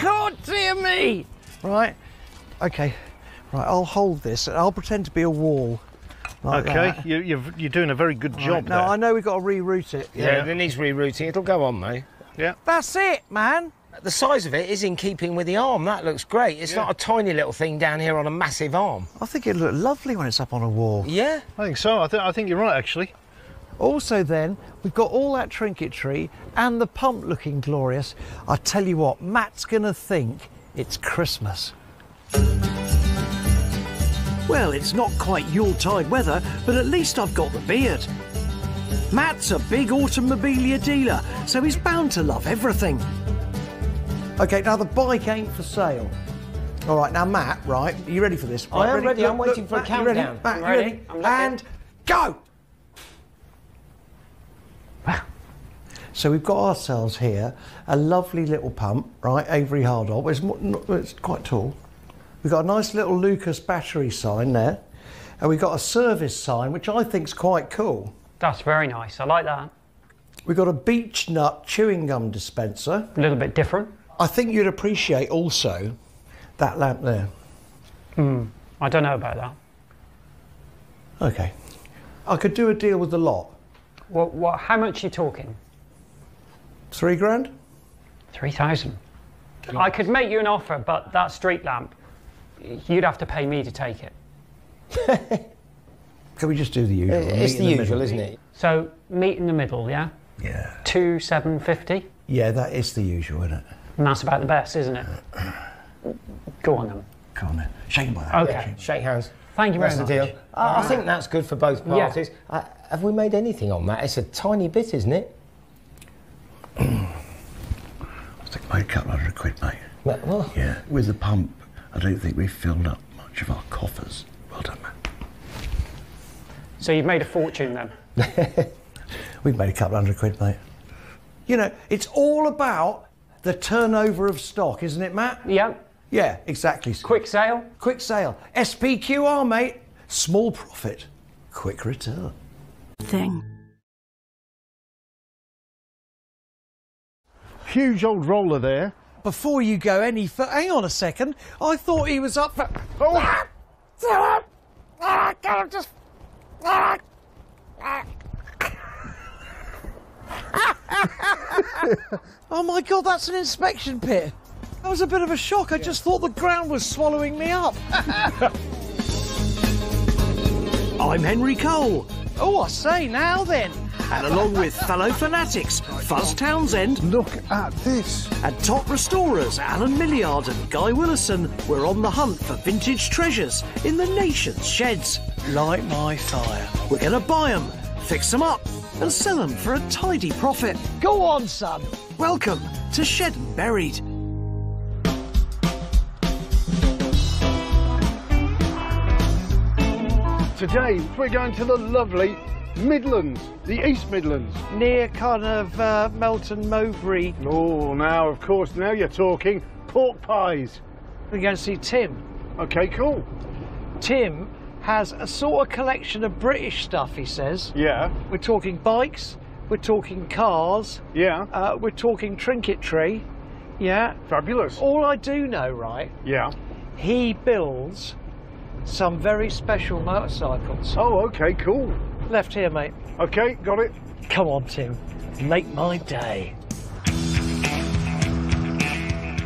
God dear me! Right. Okay. Right, I'll hold this and I'll pretend to be a wall. Like Okay, that. you're doing a very good job there. Now, I know we've got to reroute it. Yeah, it needs rerouting. It'll go on, mate. Yeah. That's it, man. The size of it is in keeping with the arm. That looks great. It's not a tiny little thing down here on a massive arm. I think it'll look lovely when it's up on a wall. Yeah. I think so. I think you're right, actually. Also then, we've got all that trinketry and the pump looking glorious. I tell you what, Matt's gonna think it's Christmas. Well, it's not quite Yuletide weather, but at least I've got the beard. Matt's a big automobilia dealer, so he's bound to love everything. Okay, now the bike ain't for sale. All right, now Matt, right, are you ready for this? I Right, am ready. I'm waiting for a Matt, you ready? countdown. Matt, I'm you ready. ready? I'm looking. And go! So we've got ourselves here a lovely little pump, right, Avery Hardop. It's quite tall. We've got a nice little Lucas battery sign there, and we've got a service sign, which I think's quite cool. That's very nice. I like that. We've got a beech nut chewing gum dispenser. A little bit different. I think you'd appreciate also that lamp there. I don't know about that. Okay. I could do a deal with the lot. Well, how much are you talking? 3 grand? 3,000. I could make you an offer, but that street lamp, you'd have to pay me to take it. Can we just do the usual? It's the usual, isn't it? So meet in the middle, yeah? Yeah. 2,750, Yeah, that is the usual, isn't it? and that's about the best, isn't it? Go on then. Come on then. Shake my hand. Okay. Shake hands. Thank you very That's much. the deal. I think that's good for both Yeah. parties. Have we made anything on that? It's a tiny bit, isn't it? I think I made a couple £100, mate. Well, Yeah, with the pump, I don't think we've filled up much of our coffers. Well done, man. So you've made a fortune then? We've made a couple £100, mate. You know, it's all about the turnover of stock, isn't it, Matt? Yeah. Yeah, exactly. Quick sale? Quick sale. SPQR, mate. Small profit, quick return. Thing. Huge old roller there. before you go any further, hang on a second. I thought he was up for. Oh, oh my God, that's an inspection pit. That was a bit of a shock. I just thought the ground was swallowing me up. I'm Henry Cole. Oh, I say, now then. And along with fellow fanatics, Fuzz Townsend. Look at this. And top restorers Alan Milliard and Guy Willison were on the hunt for vintage treasures in the nation's sheds. Light my fire. We're going to buy them, fix them up, and sell them for a tidy profit. Go on, son. Welcome to Shed and Buried. Today we're going to the lovely Midlands, the East Midlands. Near kind of Melton Mowbray. Oh, now, of course, now you're talking. Pork pies. We're going to see Tim. Okay, cool. Tim has a sort of collection of British stuff, he says. Yeah. We're talking bikes, we're talking cars. Yeah. We're talking trinketry. Yeah. Fabulous. All I do know, right? Yeah. He builds some very special motorcycles. Oh, okay, cool. Left here, mate. Okay, got it. Come on, Tim. Make my day.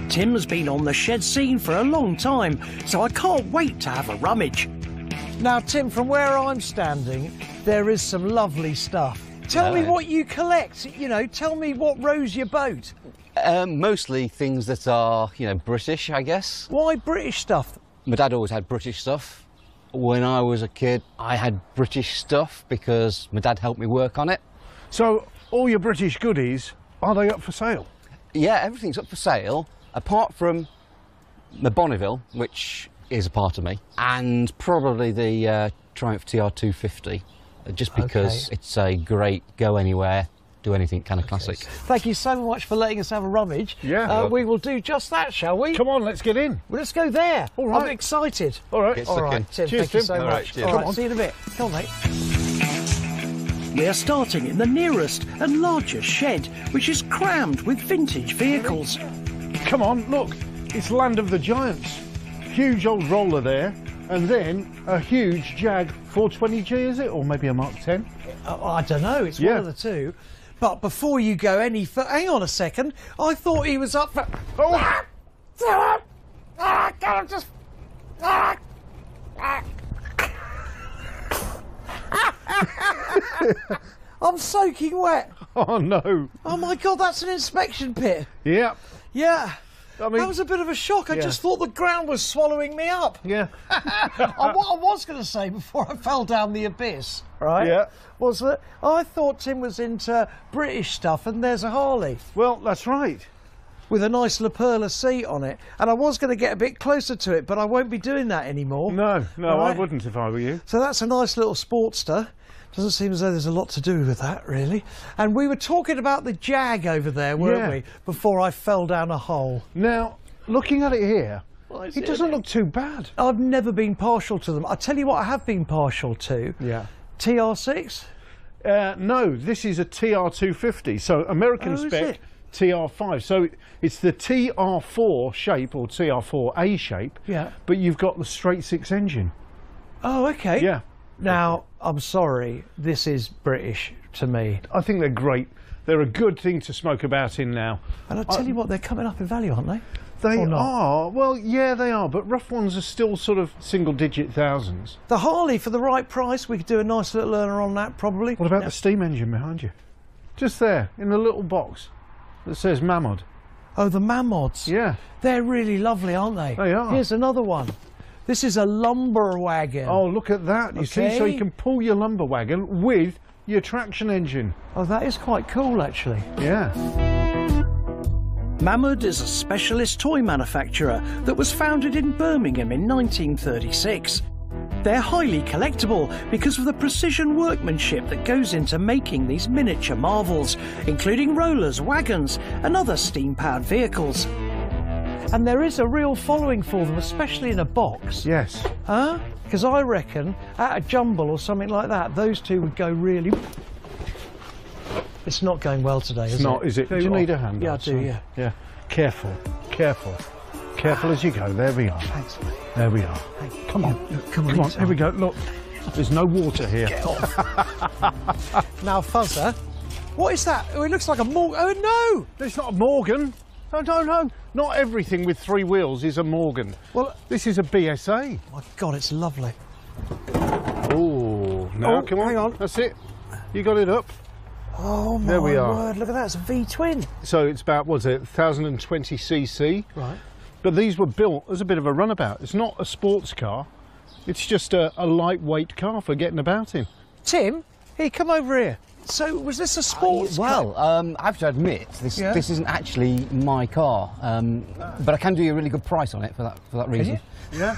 Tim's been on the shed scene for a long time, so I can't wait to have a rummage. Now, Tim, from where I'm standing, there is some lovely stuff. Tell me what you collect. You know, tell me what rows your boat. Mostly things that are, you know, British, I guess. Why British stuff? My dad always had British stuff. When I was a kid, I had British stuff because my dad helped me work on it. So, all your British goodies, are they up for sale? Yeah, everything's up for sale, apart from the Bonneville, which is a part of me, and probably the Triumph TR250, just because it's a great go anywhere, do anything kind of classic. Thank you so much for letting us have a rummage. Yeah. We will do just that, shall we? Come on, let's get in. Well, let's go there. All right. I'm excited. All right. All right, Tim, Cheers, thank you so Tim. much. cheers. All Come right, on. see you in a bit. Come on, mate. We are starting in the nearest and largest shed, which is crammed with vintage vehicles. Come on, look. It's Land of the Giants. Huge old roller there, and then a huge Jag 420G, is it? Or maybe a Mark 10? I don't know. It's one of the two. But before you go any further, hang on a second. I thought he was up for. Oh! I'm soaking wet. Oh no. Oh my God, that's an inspection pit. Yeah. Yeah. I mean, that was a bit of a shock. I just thought the ground was swallowing me up. Yeah. What I was going to say before I fell down the abyss, right? Yeah. Was that I thought Tim was into British stuff, and there's a Harley Well, that's right. with a nice La Perla seat on it, and I was going to get a bit closer to it, but I won't be doing that anymore. No, I Right. wouldn't if I were you. So that's a nice little Sportster. Doesn't seem as though there's a lot to do with that, really. And we were talking about the Jag over there, weren't we? Before I fell down a hole. Now, looking at it here, it doesn't look too bad. I've never been partial to them. I tell you what I have been partial to. Yeah. TR6? No, this is a TR250, so American is spec it? TR5. So it's the TR4 shape, or TR4A shape, but you've got the straight six engine. Oh, okay. Yeah. Now, I'm sorry, this is British to me. I think they're great. They're a good thing to smoke about in now. And I'll tell you what, they're coming up in value, aren't they? They Or not? are. Well, yeah, they are, but rough ones are still sort of single-digit thousands. The Harley, for the right price, we could do a nice little earner on that, probably. What about the steam engine behind you? Just there, in the little box that says Mammoth. Oh, the Mammods. Yeah. They're really lovely, aren't they? They are. Here's another one. This is a lumber wagon. Oh, look at that. You see, so you can pull your lumber wagon with your traction engine. Oh, that is quite cool, actually. Yeah. Mammoth is a specialist toy manufacturer that was founded in Birmingham in 1936. They're highly collectible because of the precision workmanship that goes into making these miniature marvels, including rollers, wagons and other steam-powered vehicles. And there is a real following for them, especially in a box. Yes. Huh? Because I reckon at a jumble or something like that, those two would go really... It's not going well today, is it? It's not, is it? Do you need a hand? Yeah, I do, yeah. Yeah. Careful. Careful. Careful as you go. There we are. Thanks, mate. There we are. Hey, Come on. Come on, Here we go. Look, there's no water here. Get off. Now, Fuzzer, what is that? Oh, it looks like a Morgan. Oh, no! It's not a Morgan. No. Not everything with 3 wheels is a Morgan. Well, this is a BSA. My God, it's lovely. Oh, no, come on. Hang on. That's it. You got it up. Oh, my there we are. word. Look at that. It's a V-twin. So it's about, what's it, 1020cc. Right. But these were built as a bit of a runabout. It's not a sports car. It's just a lightweight car for getting about in. Tim, here, come over here. So, was this a sports car? Well, I have to admit, this isn't actually my car, but I can do you a really good price on it for that reason. Yeah.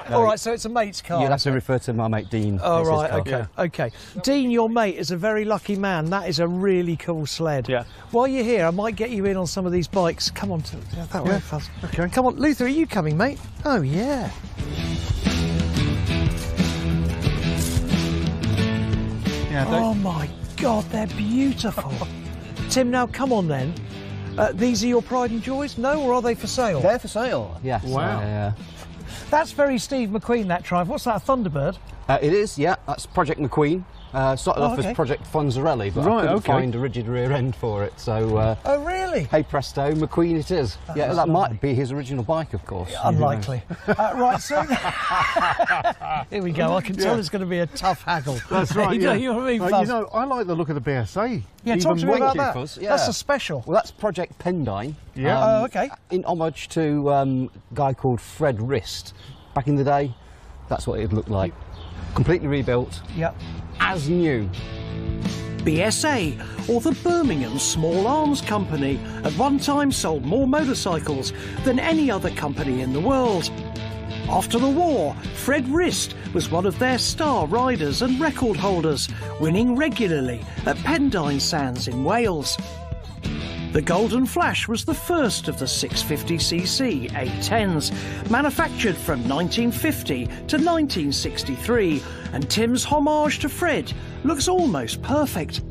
No, all right, so it's a mate's car. You'll have to refer to my mate Dean. Oh, right, okay, okay. Dean, your mate is a very lucky man. That is a really cool sled. Yeah. While you're here, I might get you in on some of these bikes. Come on, that way, Fuzz. Okay. Come on, Luther, are you coming, mate? Oh, yeah. Oh my God, they're beautiful. Tim, now come on then. These are your pride and joys? No, or are they for sale? They're for sale, yes. Wow. That's very Steve McQueen, that Triumph. What's that, a Thunderbird? It is, yeah. That's Project McQueen. Started off as Project Fonzarelli, but I couldn't find a rigid rear end for it, so... oh, really? Hey presto, McQueen it is. Yeah, that might be his original bike, of course. Unlikely. Right, so... here we go. I can tell it's going to be a tough haggle. That's right, You know what I mean, Fuzz? you know, I like the look of the BSA. Yeah, talk to me about that. Fuzz. Yeah. That's a special. Well, that's Project Pendine. Yeah. Oh, okay. In homage to a guy called Fred Wrist. Back in the day, that's what it looked like. Completely rebuilt. Yep. As new. BSA, or the Birmingham Small Arms Company, at one time sold more motorcycles than any other company in the world. After the war, Fred Wrist was one of their star riders and record holders, winning regularly at Pendine Sands in Wales. The Golden Flash was the first of the 650cc A10s, manufactured from 1950 to 1963, and Tim's homage to Fred looks almost perfect.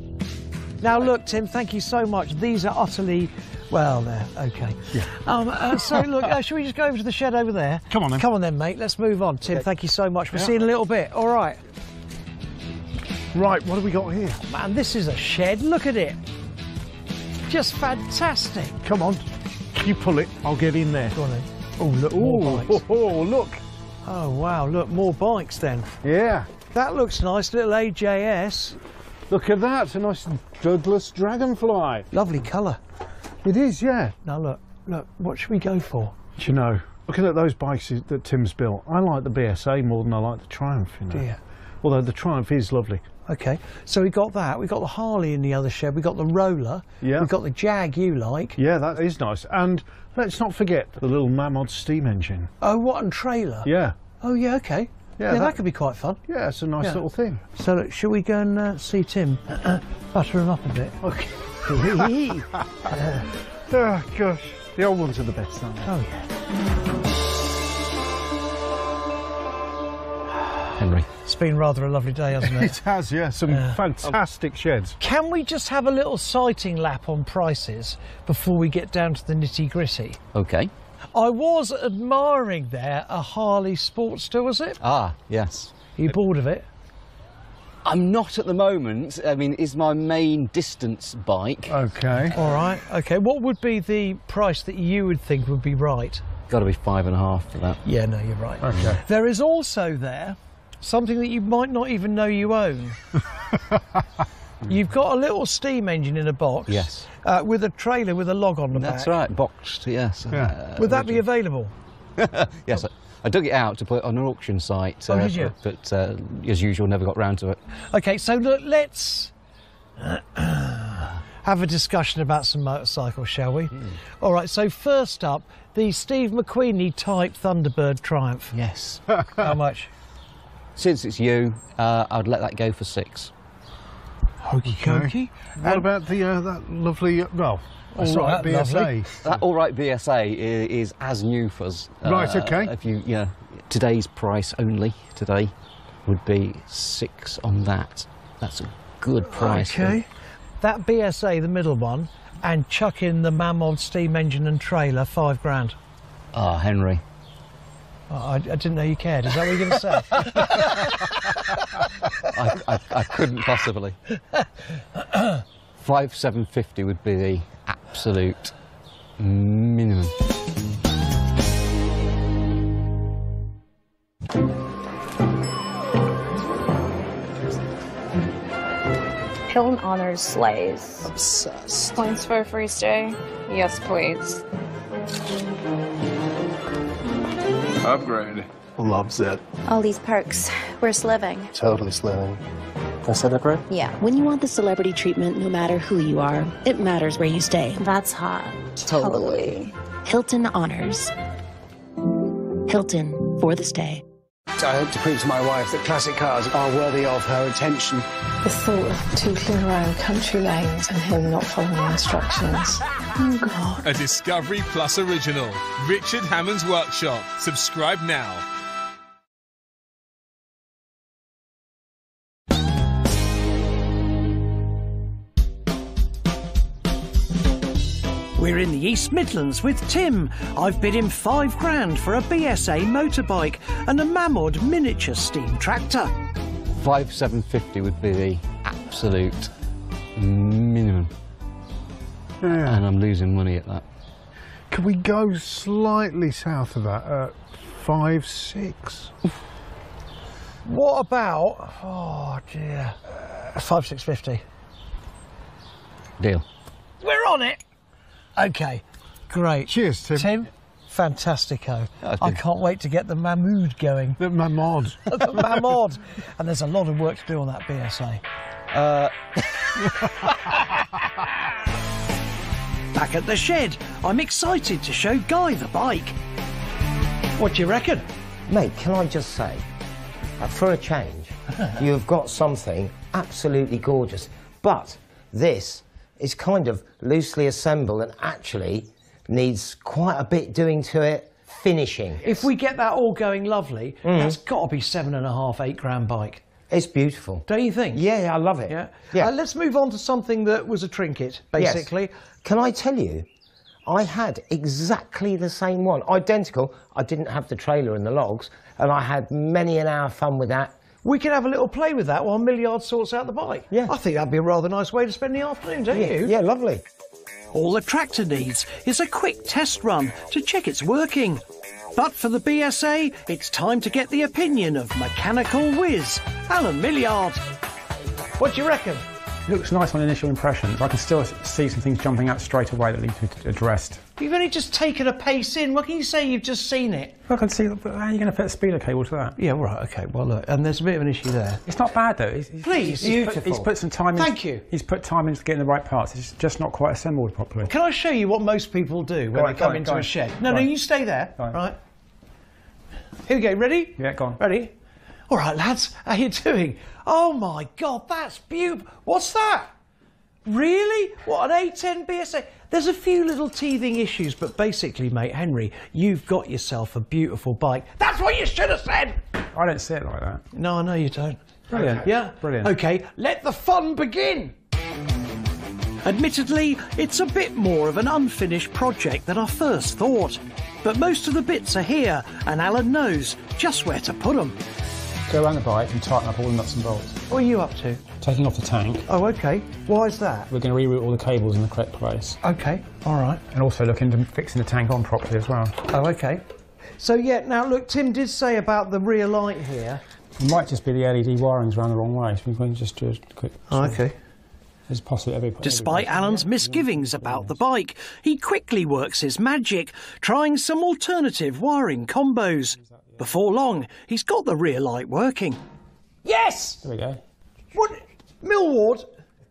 Now look, Tim, thank you so much. These are utterly... well, they're okay. Yeah. So look, should we just go over to the shed over there? Come on then. Come on then, mate. Let's move on. Tim, thank you so much. We'll see you in a little bit. All right. Right, what have we got here? Man, this is a shed. Look at it. Just fantastic. Come on, you pull it, I'll get in there. Go on then. Oh, look, more bikes. Oh, look. Oh, wow, look, more bikes then. Yeah. That looks nice, little AJS. Look at that, a nice Douglas Dragonfly. Lovely colour. It is, yeah. Now look, what should we go for? Do you know, looking at those bikes that Tim's built, I like the BSA more than I like the Triumph, you know. Dear. Although the Triumph is lovely. Okay, so we got that, we got the Harley in the other shed, we got the Roller, yeah. We got the Jag you like. Yeah, that is nice. And let's not forget the little Mammoth steam engine. Oh, what, and trailer? Yeah. Oh, yeah, okay. Yeah, that could be quite fun. Yeah, it's a nice little thing. So, look, shall we go and see Tim? Butter him up a bit. Okay. Oh, gosh. The old ones are the best, aren't they? Oh, yeah. Henry. It's been rather a lovely day, hasn't it? It has, yeah. Some fantastic sheds. Can we just have a little sighting lap on prices before we get down to the nitty-gritty? Okay. I was admiring there a Harley Sportster, was it? Ah, yes. Are you bored of it? I'm not at the moment. I mean, it's my main distance bike. Okay. All right, okay. What would be the price that you would think would be right? Got to be 5.5 for that. Yeah, no, you're right. Okay. There is also there something that you might not even know you own. You've got a little steam engine in a box. Yes. With a trailer with a log on the back. That's right, boxed, yes. Yeah. Would that be available? Yes, I dug it out to put it on an auction site. Oh, did you? But as usual, never got round to it. Okay, so look, let's have a discussion about some motorcycles, shall we? All right, so first up, the Steve McQueen type Thunderbird Triumph. Yes. How much? Since it's you, I'd let that go for 6. Okie dokie. What about the that lovely, well, all right BSA? Lovely. That all right BSA is as new for us. Right, okay. If you, today's price only today would be 6 on that. That's a good price. Okay. That BSA, the middle one, and chuck in the Mammoth steam engine and trailer, £5 grand. Ah, Henry. Oh, I didn't know you cared. Is that what you're going to say? I couldn't possibly. 5,750 would be the absolute minimum. Hilton Honors sleighs. Obsessed. Points for a free stay? Yes, please. Upgrade. Loves it. All these perks. We're sliving. Totally sliving. I said that right? Yeah. When you want the celebrity treatment, no matter who you are, it matters where you stay. That's hot. Totally. Hilton Honors. Hilton for the stay. I hope to prove to my wife that classic cars are worthy of her attention. The thought of tootling around country lanes and him not following the instructions. Oh, God. A Discovery Plus original. Richard Hammond's Workshop. Subscribe now. We're in the East Midlands with Tim. I've bid him £5 for a BSA motorbike and a Mammoth miniature steam tractor. 5,750 would be the absolute minimum. Yeah. And I'm losing money at that. Can we go slightly south of that at 5,600? What about, oh dear, 5,650. Deal. We're on it. Okay, great. Cheers, Tim. Tim, fantastico. I can't wait to get the Mahmood going. The Mammoth. The Mammoth. And there's a lot of work to do on that BSA. Back at the shed, I'm excited to show Guy the bike. What do you reckon? Mate, can I just say, for a change, you've got something absolutely gorgeous. But this is kind of loosely assembled and actually needs quite a bit doing to it, finishing. If we get that all going lovely, that's got to be £7.5, £8 bike. It's beautiful. Don't you think? Yeah, I love it. Yeah. Let's move on to something that was a trinket, basically. Yes. Can I tell you, I had exactly the same one, identical. I didn't have the trailer and the logs, and I had many an hour fun with that. We could have a little play with that while Milliard sorts out the bike. Yeah. I think that'd be a rather nice way to spend the afternoon, don't you? Yeah, lovely. All the tractor needs is a quick test run to check it's working. But for the BSA, it's time to get the opinion of mechanical whiz, Alan Milliard. What do you reckon? It looks nice on initial impressions. I can still see some things jumping out straight away that need to be addressed. You've only just taken a pace in. What can you say you've just seen it? I can see, but how are you going to fit a speeder cable to that? Yeah, right, OK. Well, look, and there's a bit of an issue there. It's not bad, though. Please, beautiful. He's put some time in. Thank you. He's put time into getting the right parts. It's just not quite assembled properly. Can I show you what most people do when they come into a shed? No, you stay there. Right. Here we go. Ready? Yeah, go on. Ready? All right, lads. How you doing? Oh, my God, that's beautiful. What's that? Really? What, an A10 BSA? There's a few little teething issues, but basically, mate, Henry, you've got yourself a beautiful bike. That's what you should have said! I don't see it like that. No, I know you don't. Brilliant. Yeah? Brilliant. OK, let the fun begin! Admittedly, it's a bit more of an unfinished project than I first thought. But most of the bits are here, and Alan knows just where to put them. Go around the bike and tighten up all the nuts and bolts. What are you up to? Taking off the tank. Oh, OK. Why is that? We're going to reroute all the cables in the correct place. OK, all right. And also look into fixing the tank on properly as well. Oh, OK. So, yeah, now, look, Tim did say about the rear light here. It might just be the LED wiring's around the wrong way, so we can just do a quick... Oh, OK. There's possibly Despite Alan's misgivings about the bike, he quickly works his magic, trying some alternative wiring combos. Before long, he's got the rear light working. Yes! There we go. What? Millward?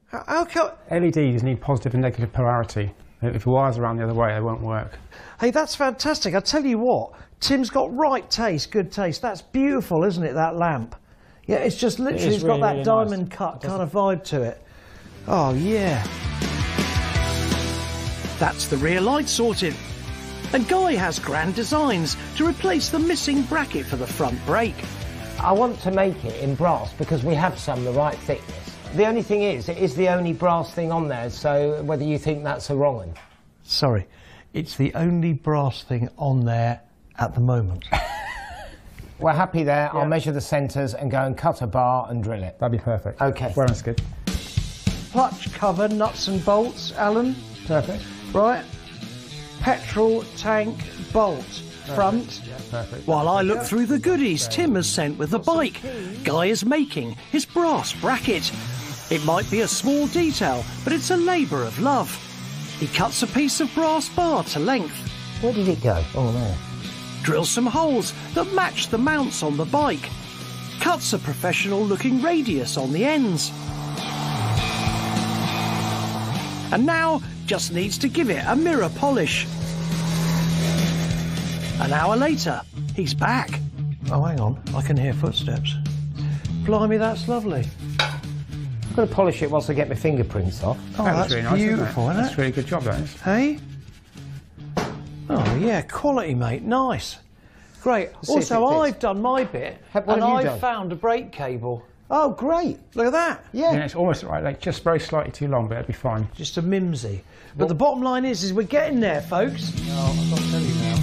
How come... LEDs need positive and negative polarity. If the wires are around the other way, they won't work. Hey, that's fantastic. I'll tell you what, Tim's got right taste, good taste. That's beautiful, isn't it, that lamp? Yeah, it's just literally, it's got that really diamond nice cut kind of vibe to it. Oh, yeah. That's the rear light sorted. And Guy has grand designs to replace the missing bracket for the front brake. I want to make it in brass because we have some the right thickness. The only thing is, it is the only brass thing on there, so whether you think that's a wrong one. Sorry, it's the only brass thing on there at the moment. We're happy there. Yeah. I'll measure the centres and go and cut a bar and drill it. That'd be perfect. Okay. Well, that's good. Clutch cover, nuts and bolts, Alan. Perfect. Right. Petrol tank bolt. Front. Yeah, perfect. While I look through the goodies Tim has sent with the bike, Guy is making his brass bracket. It might be a small detail, but it's a labour of love. He cuts a piece of brass bar to length. Where did it go? Oh, there. Drills some holes that match the mounts on the bike. Cuts a professional-looking radius on the ends. And now just needs to give it a mirror polish. An hour later, he's back. Oh, hang on, I can hear footsteps. Blimey, that's lovely. I'm going to polish it whilst I get my fingerprints off. Oh, that's really nice, beautiful, isn't it? That's a really good job, that is. Hey? Oh, yeah, quality, mate, nice. Great. Also, I've done my bit, and I've found a brake cable. Oh, great. Look at that. Yeah, it's almost right, like just very slightly too long, but it'll be fine. Just a mimsy. But the bottom line is we're getting there, folks. Oh, I've got to tell you now.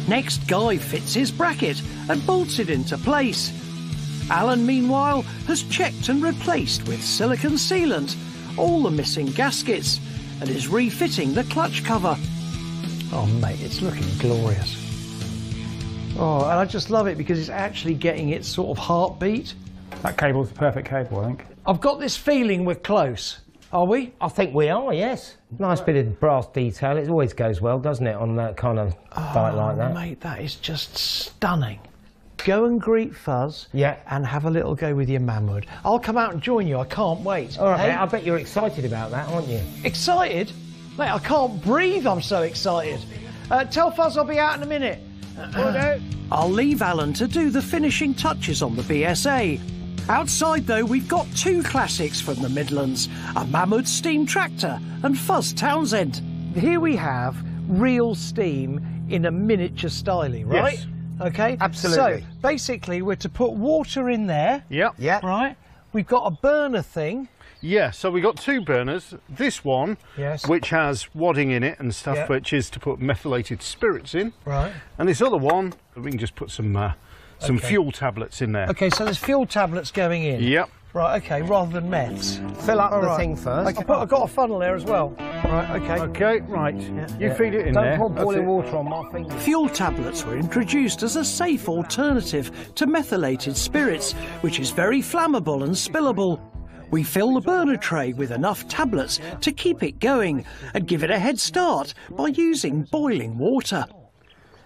Next, Guy fits his bracket and bolts it into place. Alan, meanwhile, has checked and replaced with silicone sealant all the missing gaskets and is refitting the clutch cover. Oh, mate, it's looking glorious. Oh, and I just love it because it's actually getting its sort of heartbeat. That cable's the perfect cable, I think. I've got this feeling we're close. Are we? I think we are, yes. Nice bit of brass detail. It always goes well, doesn't it, on that kind of bike like that? Mate, that is just stunning. Go and greet Fuzz. Yeah. And have a little go with your Mahmood. I'll come out and join you. I can't wait. All right, mate, I bet you're excited about that, aren't you? Excited? Mate, I can't breathe. I'm so excited. Tell Fuzz I'll be out in a minute. I'll leave Alan to do the finishing touches on the BSA. Outside, though, we've got two classics from the Midlands, a Mahmood steam tractor and Fuzz Townsend. Here we have real steam in a miniature styling, right? Yes. Okay? Absolutely. So, basically, we're to put water in there. Yep. Yeah. Right? We've got a burner thing. Yeah, so we've got two burners. This one, yes, which has wadding in it and stuff, yep, which is to put methylated spirits in. Right. And this other one, we can just put some fuel tablets in there. Okay, so there's fuel tablets going in. Yep. Right, okay, rather than meths. Fill up the thing first. I've got a funnel there as well. Right, okay. Okay, right. You feed it in there. Don't pour boiling water on my finger. Fuel tablets were introduced as a safe alternative to methylated spirits, which is very flammable and spillable. We fill the burner tray with enough tablets to keep it going and give it a head start by using boiling water.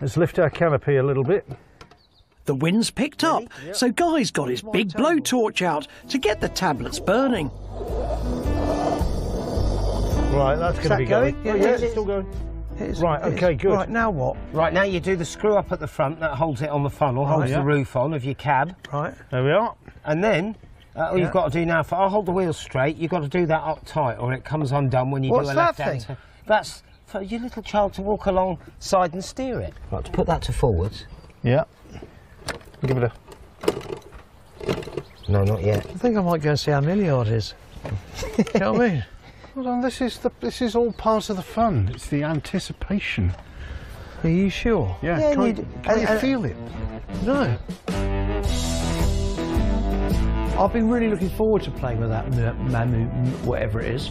Let's lift our canopy a little bit. The wind's picked up, so Guy's got his big blowtorch out to get the tablets burning. Right, that's going to be going. Yeah, it's still going. Right, okay, good. Right, now what? Right, now you do the screw up at the front that holds it on the funnel, holds the roof on of your cab. Right. There we are. And then, all you've got to do now, I'll hold the wheel straight, you've got to do that up tight or it comes undone when you do a left-hand turn. That's for your little child to walk alongside and steer it. Right, to put that to forwards. Yeah. Give it a... No, not yet. I think I might go and see how Milliard is. You know what I mean? Hold on, this is all part of the fun. It's the anticipation. Are you sure? Yeah, can you feel it? No. I've been really looking forward to playing with that Mahmood, whatever it is.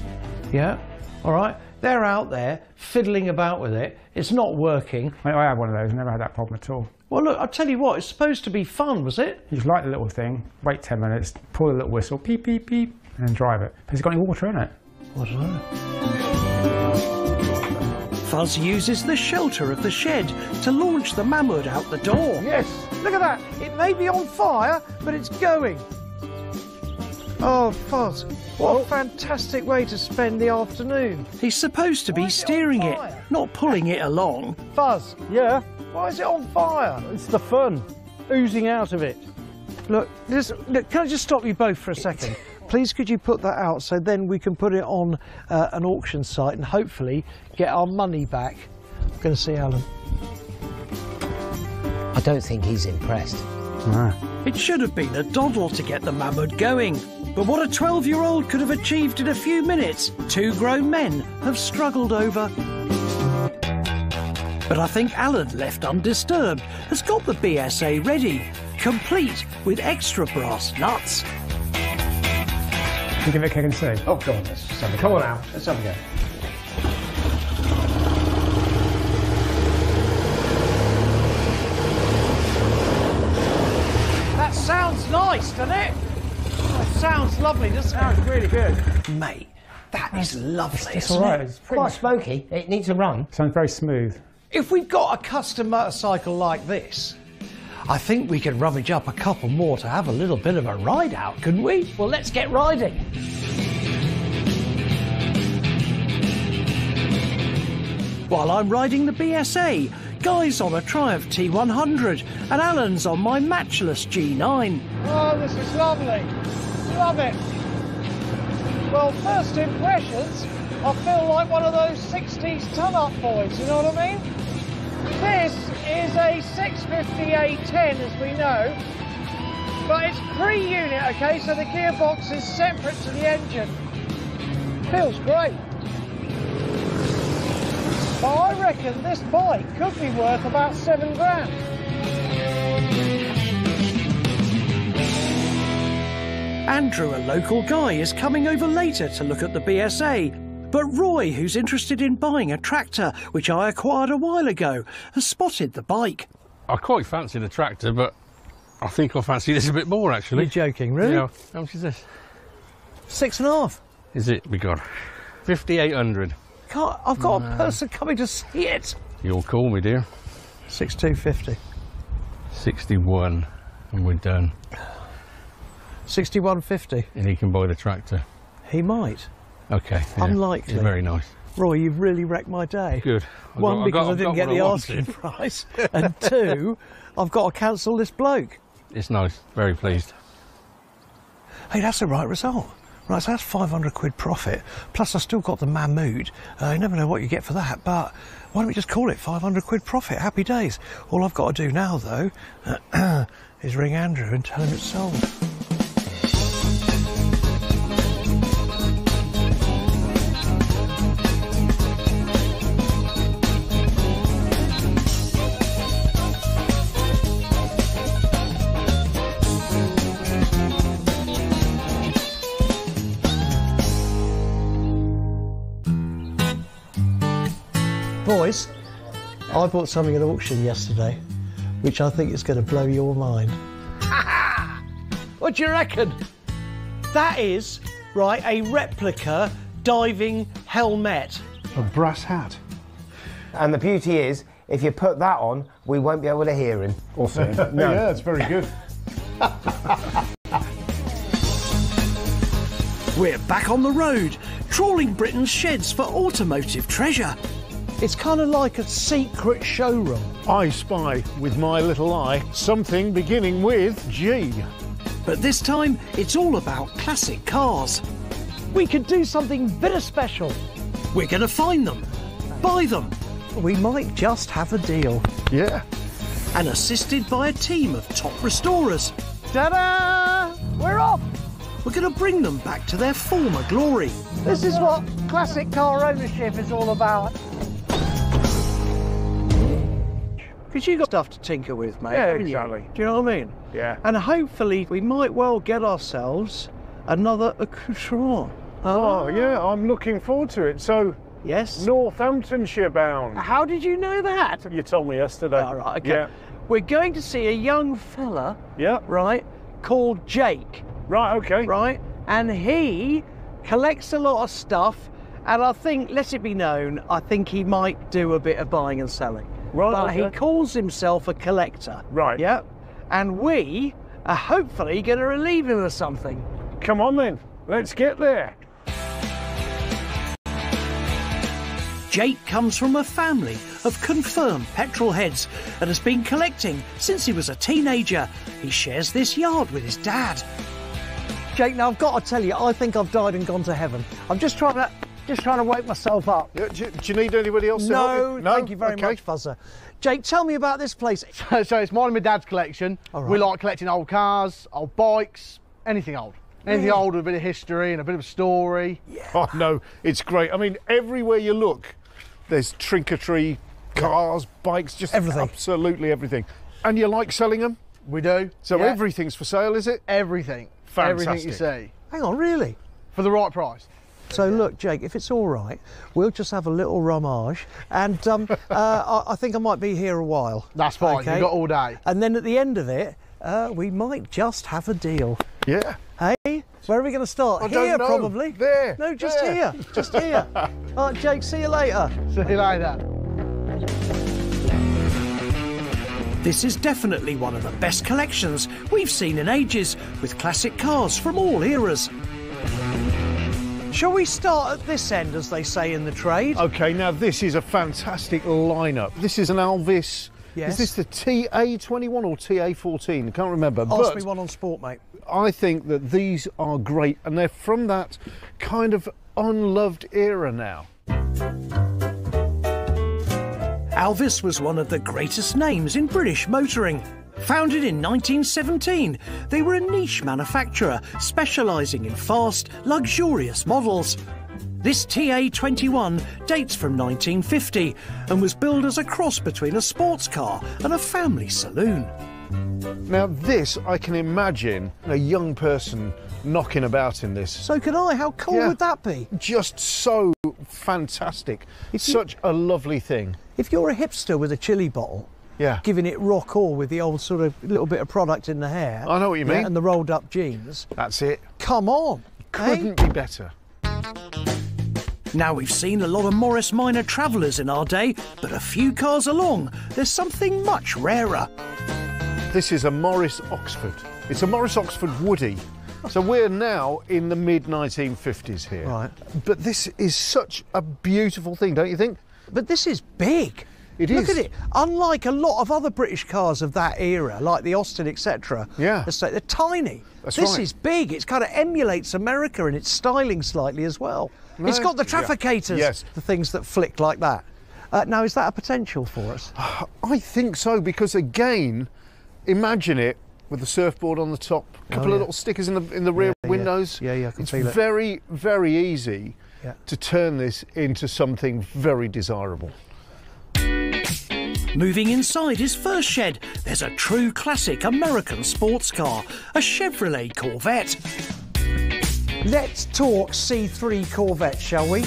Yeah? All right? They're out there fiddling about with it. It's not working. Mate, I had one of those, never had that problem at all. Well, look, I'll tell you what, it's supposed to be fun, was it? You just light the little thing, wait 10 minutes, pull the little whistle, beep, beep, beep, and then drive it. Has it got any water in it? I don't know. Fuzz uses the shelter of the shed to launch the Mahmood out the door. Yes, look at that. It may be on fire, but it's going. Oh, Fuzz, what a fantastic way to spend the afternoon. He's supposed to be steering it, not pulling it along. Fuzz. Yeah? Why is it on fire? It's the fun, oozing out of it. Look, can I just stop you both for a second? Please could you put that out so then we can put it on an auction site and hopefully get our money back. I'm going to see Alan. I don't think he's impressed. No. It should have been a doddle to get the Mahmood going. But what a 12-year-old could have achieved in a few minutes, two grown men have struggled over. But I think Alan, left undisturbed, has got the BSA ready, complete with extra brass nuts. Can you give it a kick and see? Oh, God, let's have a go. Come on now. Let's have a go. That sounds nice, doesn't it? That sounds lovely, doesn't it? Sounds really good. Mate, that is lovely. It's all right. It's Quite smoky. It needs a run. Sounds very smooth. If we've got a custom motorcycle like this, I think we could rummage up a couple more to have a little bit of a ride out, couldn't we? Well, let's get riding. While I'm riding the BSA, Guy's on a Triumph T100 and Alan's on my matchless G9. Oh, this is lovely. Love it. Well, first impressions, I feel like one of those 60s ton-up boys, you know what I mean? This is a 650A10, as we know, but it's pre-unit, okay, so the gearbox is separate to the engine. Feels great. But I reckon this bike could be worth about £7 grand. Andrew, a local guy, is coming over later to look at the BSA. But Roy, who's interested in buying a tractor, which I acquired a while ago, has spotted the bike. I quite fancy the tractor, but I think I fancy this a bit more, actually. You're joking, really? Yeah. How much is this? 6.5. Is it? We got 5,800. I've got a person coming to see it. You'll call me, dear. 6,250. 61, and we're done. 61.50. And he can buy the tractor. He might. Okay. Yeah. Unlikely. It's very nice. Roy, you've really wrecked my day. Good. One, because I didn't get the asking price, and two, I've got to cancel this bloke. It's nice. Very pleased. Hey, that's the right result. Right, so that's 500 quid profit. Plus, I still got the Mammut. You never know what you get for that, but why don't we just call it 500 quid profit? Happy days. All I've got to do now, though, is ring Andrew and tell him it's sold. Boys, I bought something at auction yesterday, which I think is going to blow your mind. What do you reckon? That is, right, a replica diving helmet. A brass hat. And the beauty is, if you put that on, we won't be able to hear him. Or see him. No. Yeah, that's very good. We're back on the road, trawling Britain's sheds for automotive treasure. It's kind of like a secret showroom. I spy, with my little eye, something beginning with G. But this time, it's all about classic cars. We could do something bit special. We're going to find them, buy them. We might just have a deal. Yeah. And assisted by a team of top restorers. Ta-da! We're off! We're going to bring them back to their former glory. This is what classic car ownership is all about. Because you've got stuff to tinker with, mate. Yeah, exactly. Do you know what I mean? Yeah. And hopefully we might well get ourselves another accoutrement. Oh, yeah, I'm looking forward to it. So, yes, Northamptonshire bound. How did you know that? You told me yesterday. All right, okay. Yeah. We're going to see a young fella, yeah, right, called Jake. Right, okay. Right, and he collects a lot of stuff, and I think, let it be known, I think he might do a bit of buying and selling. Right, but okay. he calls himself a collector. Right. Yeah. And we are hopefully going to relieve him of something. Come on then, let's get there. Jake comes from a family of confirmed petrolheads and has been collecting since he was a teenager. He shares this yard with his dad. Jake, now I've got to tell you, I think I've died and gone to heaven. I'm just trying to wake myself up. Yeah, do you need anybody else to help you? No, thank you very much, Fuzzer. Jake, tell me about this place. So it's mine and my dad's collection. All right. We like collecting old cars, old bikes, anything old. Anything old with a bit of history and a bit of story. Yeah. Oh no, it's great. I mean, everywhere you look, there's trinketry, cars, bikes, just everything. Absolutely everything. And you like selling them? We do. So everything's for sale, is it? Everything. Fantastic. Everything you see. Hang on, really? For the right price. So look, Jake, if it's all right, we'll just have a little rummage, and I think I might be here a while. That's fine. Okay? You've got all day. And then at the end of it, we might just have a deal. Yeah. Hey, where are we going to start? I Here, don't know. probably. There. No, just there. here. Just here. All right, Jake. See you later. See you later. This is definitely one of the best collections we've seen in ages, with classic cars from all eras. Shall we start at this end, as they say in the trade? Okay, now this is a fantastic lineup. This is an Alvis. Yes. Is this the TA21 or TA14? I can't remember. Ask me one on sport, mate. I think that these are great, and they're from that kind of unloved era now. Alvis was one of the greatest names in British motoring. Founded in 1917, they were a niche manufacturer specialising in fast, luxurious models. This TA21 dates from 1950 and was billed as a cross between a sports car and a family saloon. Now this, I can imagine a young person knocking about in this. So can I. How cool would that be? Just so fantastic. It's such a lovely thing. If you're a hipster with a chili bottle, giving it rock all with the old sort of little bit of product in the hair. I know what you mean. And the rolled up jeans. That's it. Come on. Couldn't be better. Now, we've seen a lot of Morris Minor Travellers in our day, but a few cars along, there's something much rarer. This is a Morris Oxford. It's a Morris Oxford Woody. So we're now in the mid-1950s here. Right. But this is such a beautiful thing, don't you think? But this is big. It Look is. at it. Unlike a lot of other British cars of that era, like the Austin, etc. Yeah. They're tiny. That's this right. is big. It kind of emulates America in its styling slightly as well. No. It's got the trafficators, Yes. the things that flick like that. Now, is that a potential for us? I think so, because again, imagine it with the surfboard on the top, a couple of little stickers in the rear windows. Yeah, I can it's feel it. very, very easy to turn this into something very desirable. Moving inside his first shed, there's a true classic American sports car, a Chevrolet Corvette. Let's talk C3 Corvette, shall we?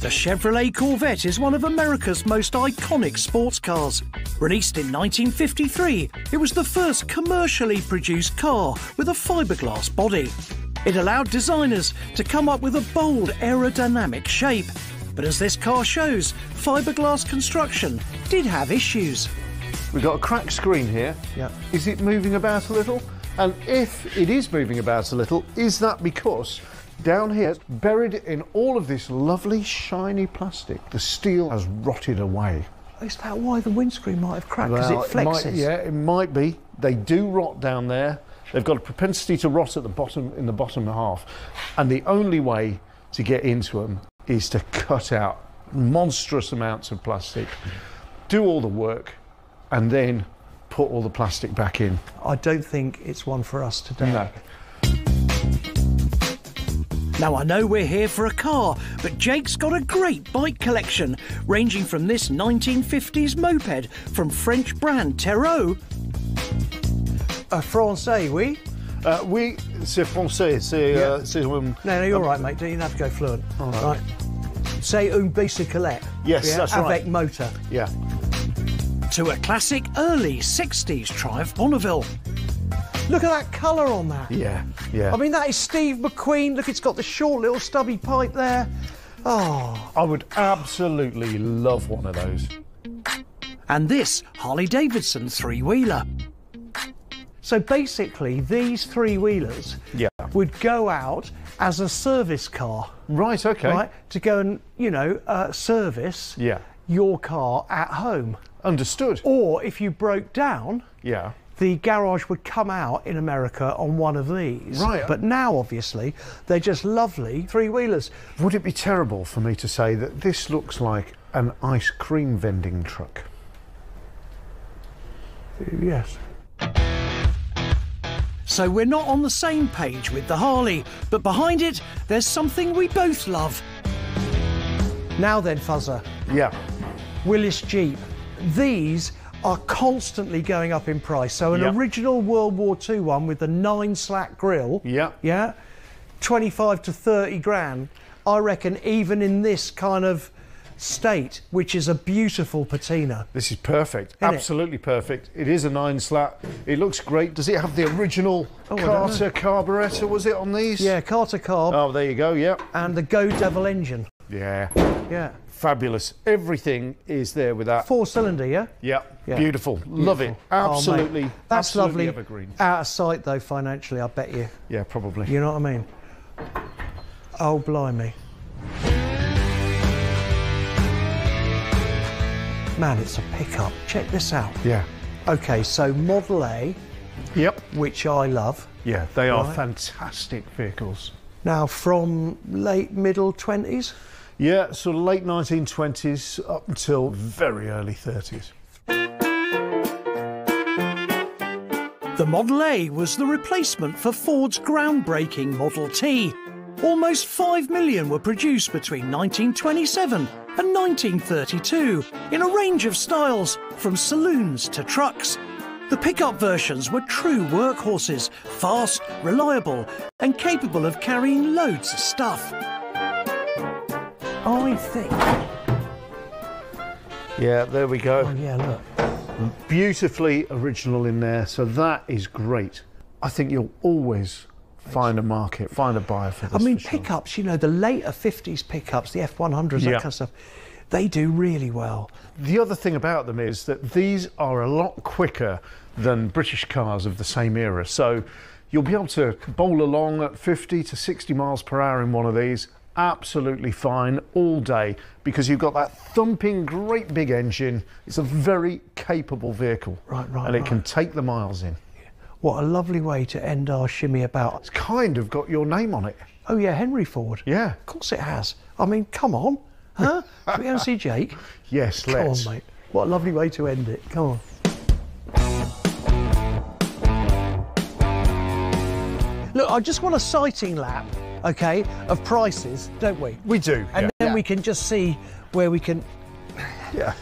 The Chevrolet Corvette is one of America's most iconic sports cars. Released in 1953, it was the first commercially produced car with a fiberglass body. It allowed designers to come up with a bold aerodynamic shape. But as this car shows, fiberglass construction did have issues. We've got a cracked screen here. Yeah. Is it moving about a little? And if it is moving about a little, is that because down here, buried in all of this lovely shiny plastic, the steel has rotted away? Is that why the windscreen might have cracked? Because it flexes? It might be. They do rot down there. They've got a propensity to rot at the bottom, in the bottom half. And the only way to get into them is to cut out monstrous amounts of plastic, do all the work, and then put all the plastic back in. I don't think it's one for us today. No. Now, I know we're here for a car, but Jake's got a great bike collection, ranging from this 1950s moped from French brand Terreau. Français, oui? Oui, c'est français. C'est No, you're right, mate. Don't even have to go fluent. All right. C'est une bicyclette. Yes, that's right. Avec motor. Yeah. To a classic early 60s Triumph Bonneville. Look at that colour on that. Yeah, yeah. I mean, that is Steve McQueen. Look, it's got the short little stubby pipe there. Oh. I would absolutely love one of those. And this Harley-Davidson three-wheeler. So basically, these three-wheelers would go out as a service car. Right, okay. Right, to go and, you know, service your car at home. Understood. Or if you broke down, the garage would come out in America on one of these. Right. But now, obviously, they're just lovely three-wheelers. Would it be terrible for me to say that this looks like an ice cream vending truck? Yes. So we're not on the same page with the Harley, but behind it, there's something we both love. Now then, Fuzzer. Yeah. Willis Jeep. These are constantly going up in price. So an original World War II one with the 9-slat grille, yeah, 25 to 30 grand. I reckon even in this kind of state, which is a beautiful patina. This is perfect, Isn't absolutely perfect. It is a 9-slat. It looks great. Does it have the original Carter carburettor, was it, on these? Yeah, Carter carb. Oh, there you go, yeah. And the Go Devil engine. Yeah. Yeah. Fabulous. Everything is there with that. 4-cylinder, yeah? Yeah. Yeah. Beautiful. Love it. Absolutely. Oh, mate. That's absolutely lovely. evergreen. Out of sight, though, financially, I bet you. Yeah, probably. You know what I mean? Oh, blimey. Man, it's a pickup. Check this out. Yeah. Okay, so Model A. Yep. Which I love. Yeah, they are fantastic vehicles. Now, from late, middle 20s? Yeah, sort of late 1920s up until very early 30s. The Model A was the replacement for Ford's groundbreaking Model T. Almost 5 million were produced between 1927 and 1932 in a range of styles, from saloons to trucks. The pickup versions were true workhorses, fast, reliable, and capable of carrying loads of stuff. I think. Yeah, there we go. Oh, yeah, look. Beautifully original in there, so that is great. I think you'll always find a market, find a buyer for this. I mean, pickups, you know, the later 50s pickups, the F100s, that kind of stuff, they do really well. The other thing about them is that these are a lot quicker than British cars of the same era. So you'll be able to bowl along at 50 to 60 miles per hour in one of these, absolutely fine all day, because you've got that thumping great big engine. It's a very capable vehicle. Right, and it can take the miles in. What a lovely way to end our shimmy about. It's kind of got your name on it. Oh yeah, Henry Ford. Yeah. Of course it has. I mean, come on. Huh? Should we go and see Jake? Yes, let's. Come on, mate. What a lovely way to end it. Come on. Look, I just want a sighting lap, okay, of prices, don't we? We do. And then we can just see where we can... Yeah.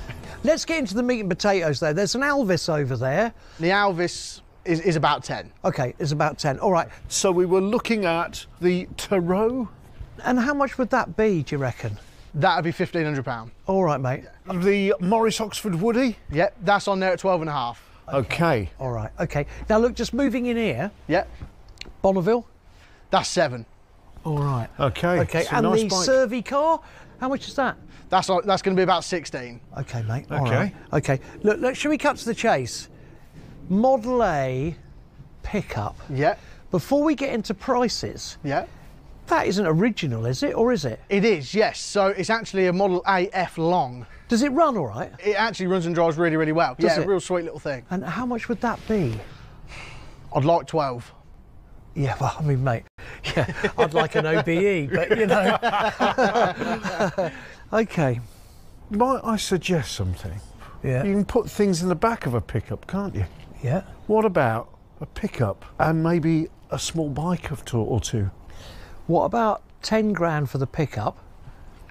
Let's get into the meat and potatoes, though. There's an Alvis over there. The Alvis is about 10. Okay, it's about 10. All right. So we were looking at the Tarot. And how much would that be, do you reckon? That'd be £1,500. All right, mate. The Morris Oxford Woody. Yep, that's on there at 12.5. Okay. All right. Okay. Now look, just moving in here. Yep. Bonneville. That's 7. All right. Okay. Okay. It's a And nice the bike. Survey car, how much is that? That's going to be about 16. Okay, mate. Okay. All right. Okay. Look. Should we cut to the chase? Model A pickup. Yeah. Before we get into prices. Yeah. That isn't original, is it, or is it? It is, yes. So it's actually a Model AF long. Does it run all right? It actually runs and drives really, really well. Does yeah, it? a real sweet little thing. And how much would that be? I'd like 12. Yeah, well, I mean, mate, yeah, I'd like an OBE, but you know. Okay. Might I suggest something? Yeah. You can put things in the back of a pickup, can't you? Yeah. What about a pickup and maybe a small bike or two? What about 10 grand for the pickup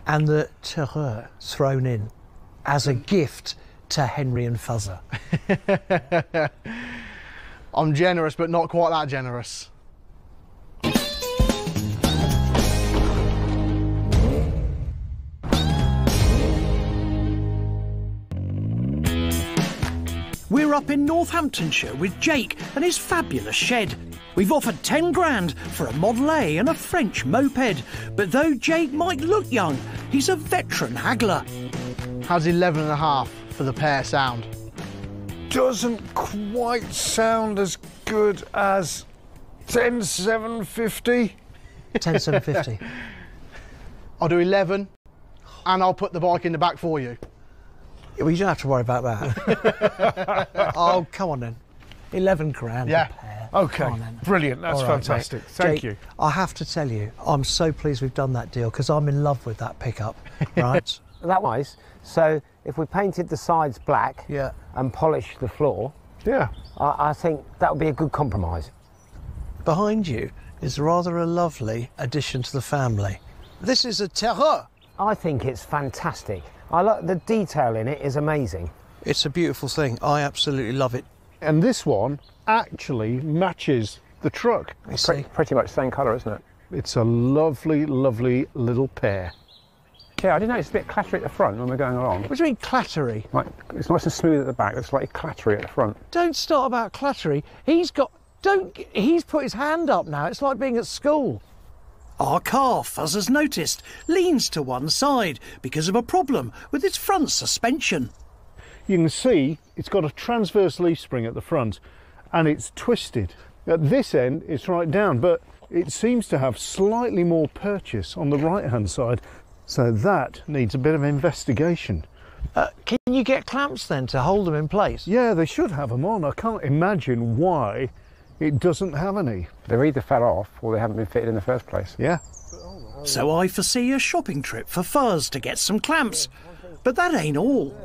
and the Terreur thrown in as a gift to Henry and Fuzzer? I'm generous, but not quite that generous. We're up in Northamptonshire with Jake and his fabulous shed. We've offered 10 grand for a Model A and a French moped, but though Jake might look young, he's a veteran haggler. How's 11.5 for the pair sound? Doesn't quite sound as good as 10,750. 10,750. I'll do 11 and I'll put the bike in the back for you. Well, you don't have to worry about that. Oh, come on then. 11 grand. Yeah. A pair. Okay, Come on then. brilliant. That's All right, fantastic. mate. Thank Jake, you. I have to tell you, I'm so pleased we've done that deal because I'm in love with that pickup. Right? That wise. So if we painted the sides black Yeah. and polished the floor, Yeah. I think that would be a good compromise. behind you is rather a lovely addition to the family. This is a terreur. I think it's fantastic. I like the detail in it is amazing. It's a beautiful thing. I absolutely love it. And this one actually matches the truck. Pretty much the same colour, isn't it? It's a lovely, lovely little pair. Yeah, I did notice a bit clattery at the front when we're going along. What do you mean clattery? Like, it's nice and smooth at the back, it's slightly clattery at the front. Don't start about clattery. He's put his hand up now. It's like being at school. Our car, Fuzz has noticed, leans to one side because of a problem with its front suspension. You can see it's got a transverse leaf spring at the front and it's twisted. At this end it's right down, but it seems to have slightly more purchase on the right hand side, so that needs a bit of investigation. Can you get clamps then to hold them in place? Yeah, they should have them on. I can't imagine why it doesn't have any. They're either fell off or they haven't been fitted in the first place. Yeah. So I foresee a shopping trip for Fuzz to get some clamps, but that ain't all.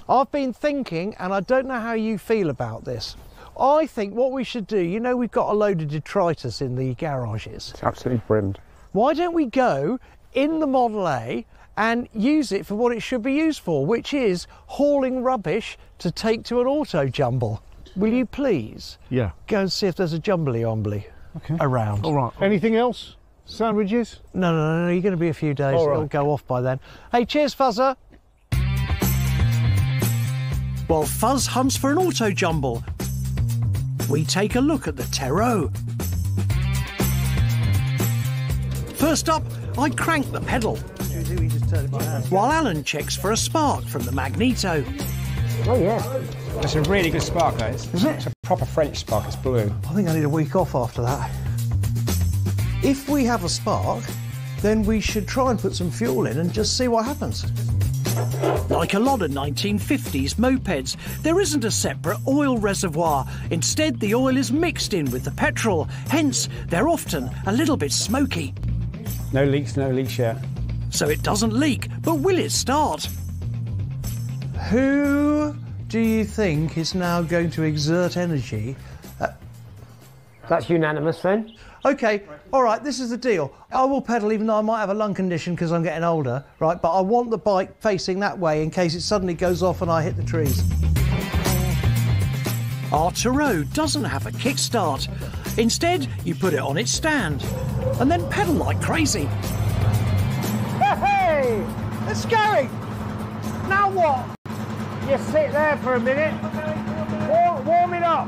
I've been thinking, and I don't know how you feel about this. I think what we should do, you know, we've got a load of detritus in the garages. It's absolutely brimmed. Why don't we go in the Model A and use it for what it should be used for, which is hauling rubbish to take to an auto jumble? Will you please go and see if there's a jumbly-ombly around? All right. Anything else? Sandwiches? No, you're going to be a few days. All right. It'll go off by then. Hey, cheers, Fuzzer. While Fuzz hunts for an auto jumble, we take a look at the Terreau. First up, I crank the pedal, while Alan checks for a spark from the magneto. Oh yeah. It's a really good spark, that is. Is it? It's a proper French spark, it's blue. I think I need a week off after that. If we have a spark, then we should try and put some fuel in and just see what happens. Like a lot of 1950s mopeds, there isn't a separate oil reservoir. Instead, the oil is mixed in with the petrol, hence they're often a little bit smoky. No leaks yet. So it doesn't leak, but will it start? Who do you think is now going to exert energy? That's unanimous then. OK, all right, this is the deal. I will pedal even though I might have a lung condition because I'm getting older, right? But I want the bike facing that way in case it suddenly goes off and I hit the trees. Our Terreau doesn't have a kickstart. Instead, you put it on its stand and then pedal like crazy. Hey! It's going! Now what? You sit there for a minute. Warm it up.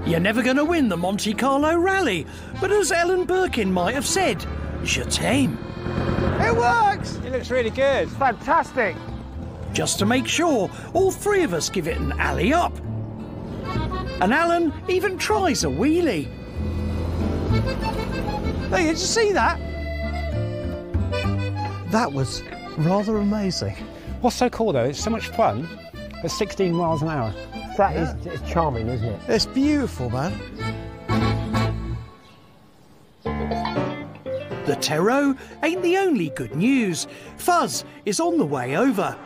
You're never going to win the Monte Carlo Rally, but as Ellen Birkin might have said, je t'aime. It works! It looks really good. It's fantastic. Just to make sure, all three of us give it an alley up. And Alan even tries a wheelie. Hey, did you see that? That was rather amazing. What's so cool though, it's so much fun at 16 miles an hour. That is it's charming, isn't it? It's beautiful, man. The Terreau ain't the only good news. Fuzz is on the way over.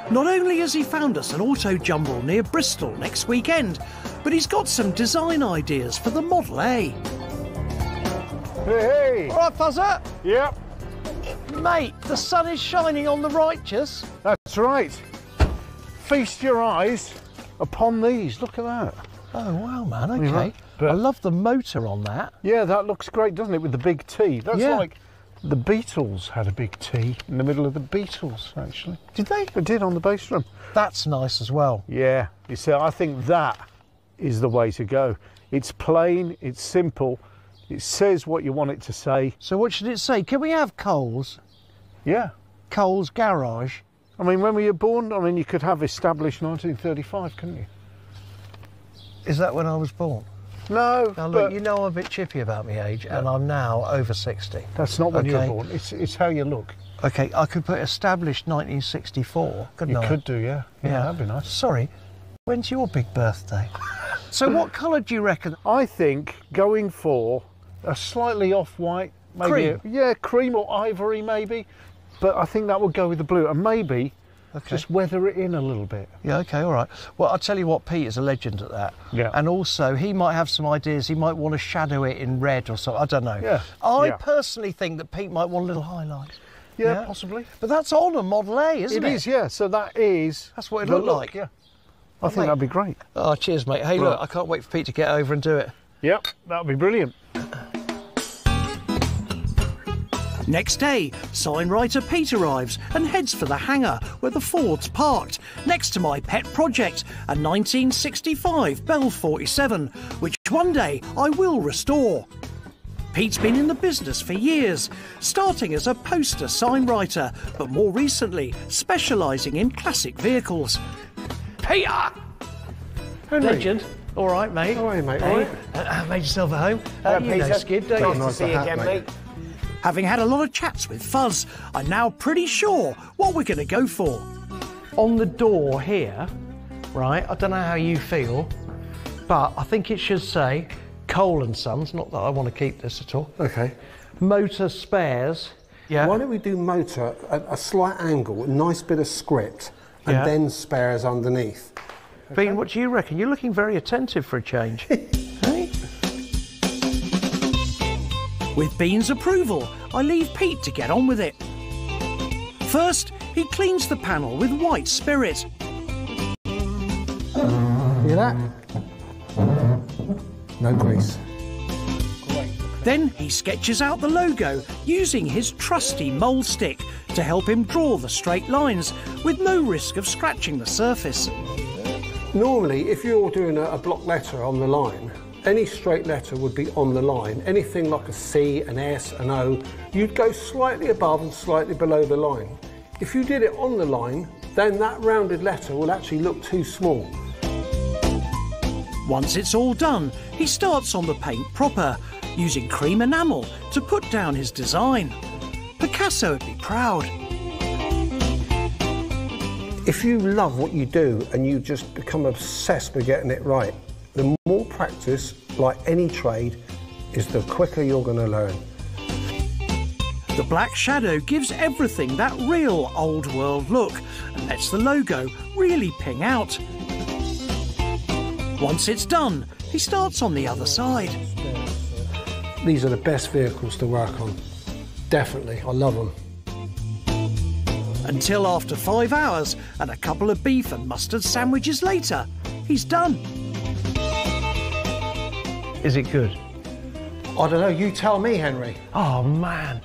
Not only has he found us an auto jumble near Bristol next weekend, but he's got some design ideas for the Model A. Hey! All right, Fuzzer? Yep. Mate, the sun is shining on the righteous. That's right. Feast your eyes upon these. Look at that. Oh, wow, man, OK. Right. But I love the motor on that. yeah, that looks great, doesn't it, with the big T? That's Yeah. like the Beatles had a big T in the middle of the Beatles, actually. Did they? They did on the bass drum. That's nice as well. Yeah, you see, I think that is the way to go. It's plain, it's simple, it says what you want it to say. So what should it say? Can we have Coles? Yeah. Coles Garage? I mean, when were you born? I mean, you could have established 1935, couldn't you? Is that when I was born? No. Now look, you know I'm a bit chippy about my age, and I'm now over 60. That's not when you were born. It's how you look. OK, I could put established 1964, couldn't I? You could do, yeah. Yeah, that'd be nice. Sorry, when's your big birthday? So what colour do you reckon? I think going for a slightly off-white, maybe Cream? yeah, cream or ivory maybe, but I think that would go with the blue, and maybe Okay. Just weather it in a little bit. Yeah, okay, all right. Well, I'll tell you what, Pete is a legend at that. Yeah. And also, he might have some ideas. He might want to shadow it in red or something. I don't know. Yeah. I personally think that Pete might want a little highlight. Yeah, possibly. But that's on a Model A, isn't it? It is, yeah. So that's what it looked like. Yeah. I think that'd be great. Oh, cheers, mate. Hey, look, I can't wait for Pete to get over and do it. Yep, that'd be brilliant. Next day, sign writer Pete arrives and heads for the hangar where the Ford's parked, next to my pet project, a 1965 Bell 47, which one day I will restore. Pete's been in the business for years, starting as a poster sign writer, but more recently specialising in classic vehicles. Peter! Henry. Legend. All right, mate. How are you, mate? Hey, made yourself at home. You know Skid, don't you? Nice to see you again, mate. Having had a lot of chats with Fuzz, I'm now pretty sure what we're going to go for. On the door here, right, I don't know how you feel, but I think it should say Cole & Sons, not that I want to keep this at all. Okay. Motor spares. Yeah. Why don't we do motor at a slight angle, a nice bit of script, and then spares underneath? Okay. Bean, what do you reckon? You're looking very attentive for a change. Hey? With Bean's approval, I leave Pete to get on with it. First, he cleans the panel with white spirit. Hear that? No grease. Then he sketches out the logo using his trusty mole stick to help him draw the straight lines with no risk of scratching the surface. Normally, if you're doing a block letter on the line, any straight letter would be on the line. Anything like a C, an S, an O, you'd go slightly above and slightly below the line. If you did it on the line, then that rounded letter will actually look too small. Once it's all done, he starts on the paint proper, using cream enamel to put down his design. Picasso would be proud. If you love what you do and you just become obsessed with getting it right, the more practice, like any trade, is the quicker you're going to learn. The black shadow gives everything that real old world look and lets the logo really ping out. Once it's done, he starts on the other side. These are the best vehicles to work on. Definitely, I love them. Until after 5 hours and a couple of beef and mustard sandwiches later, he's done. Is it good? I don't know, you tell me, Henry. Oh, man.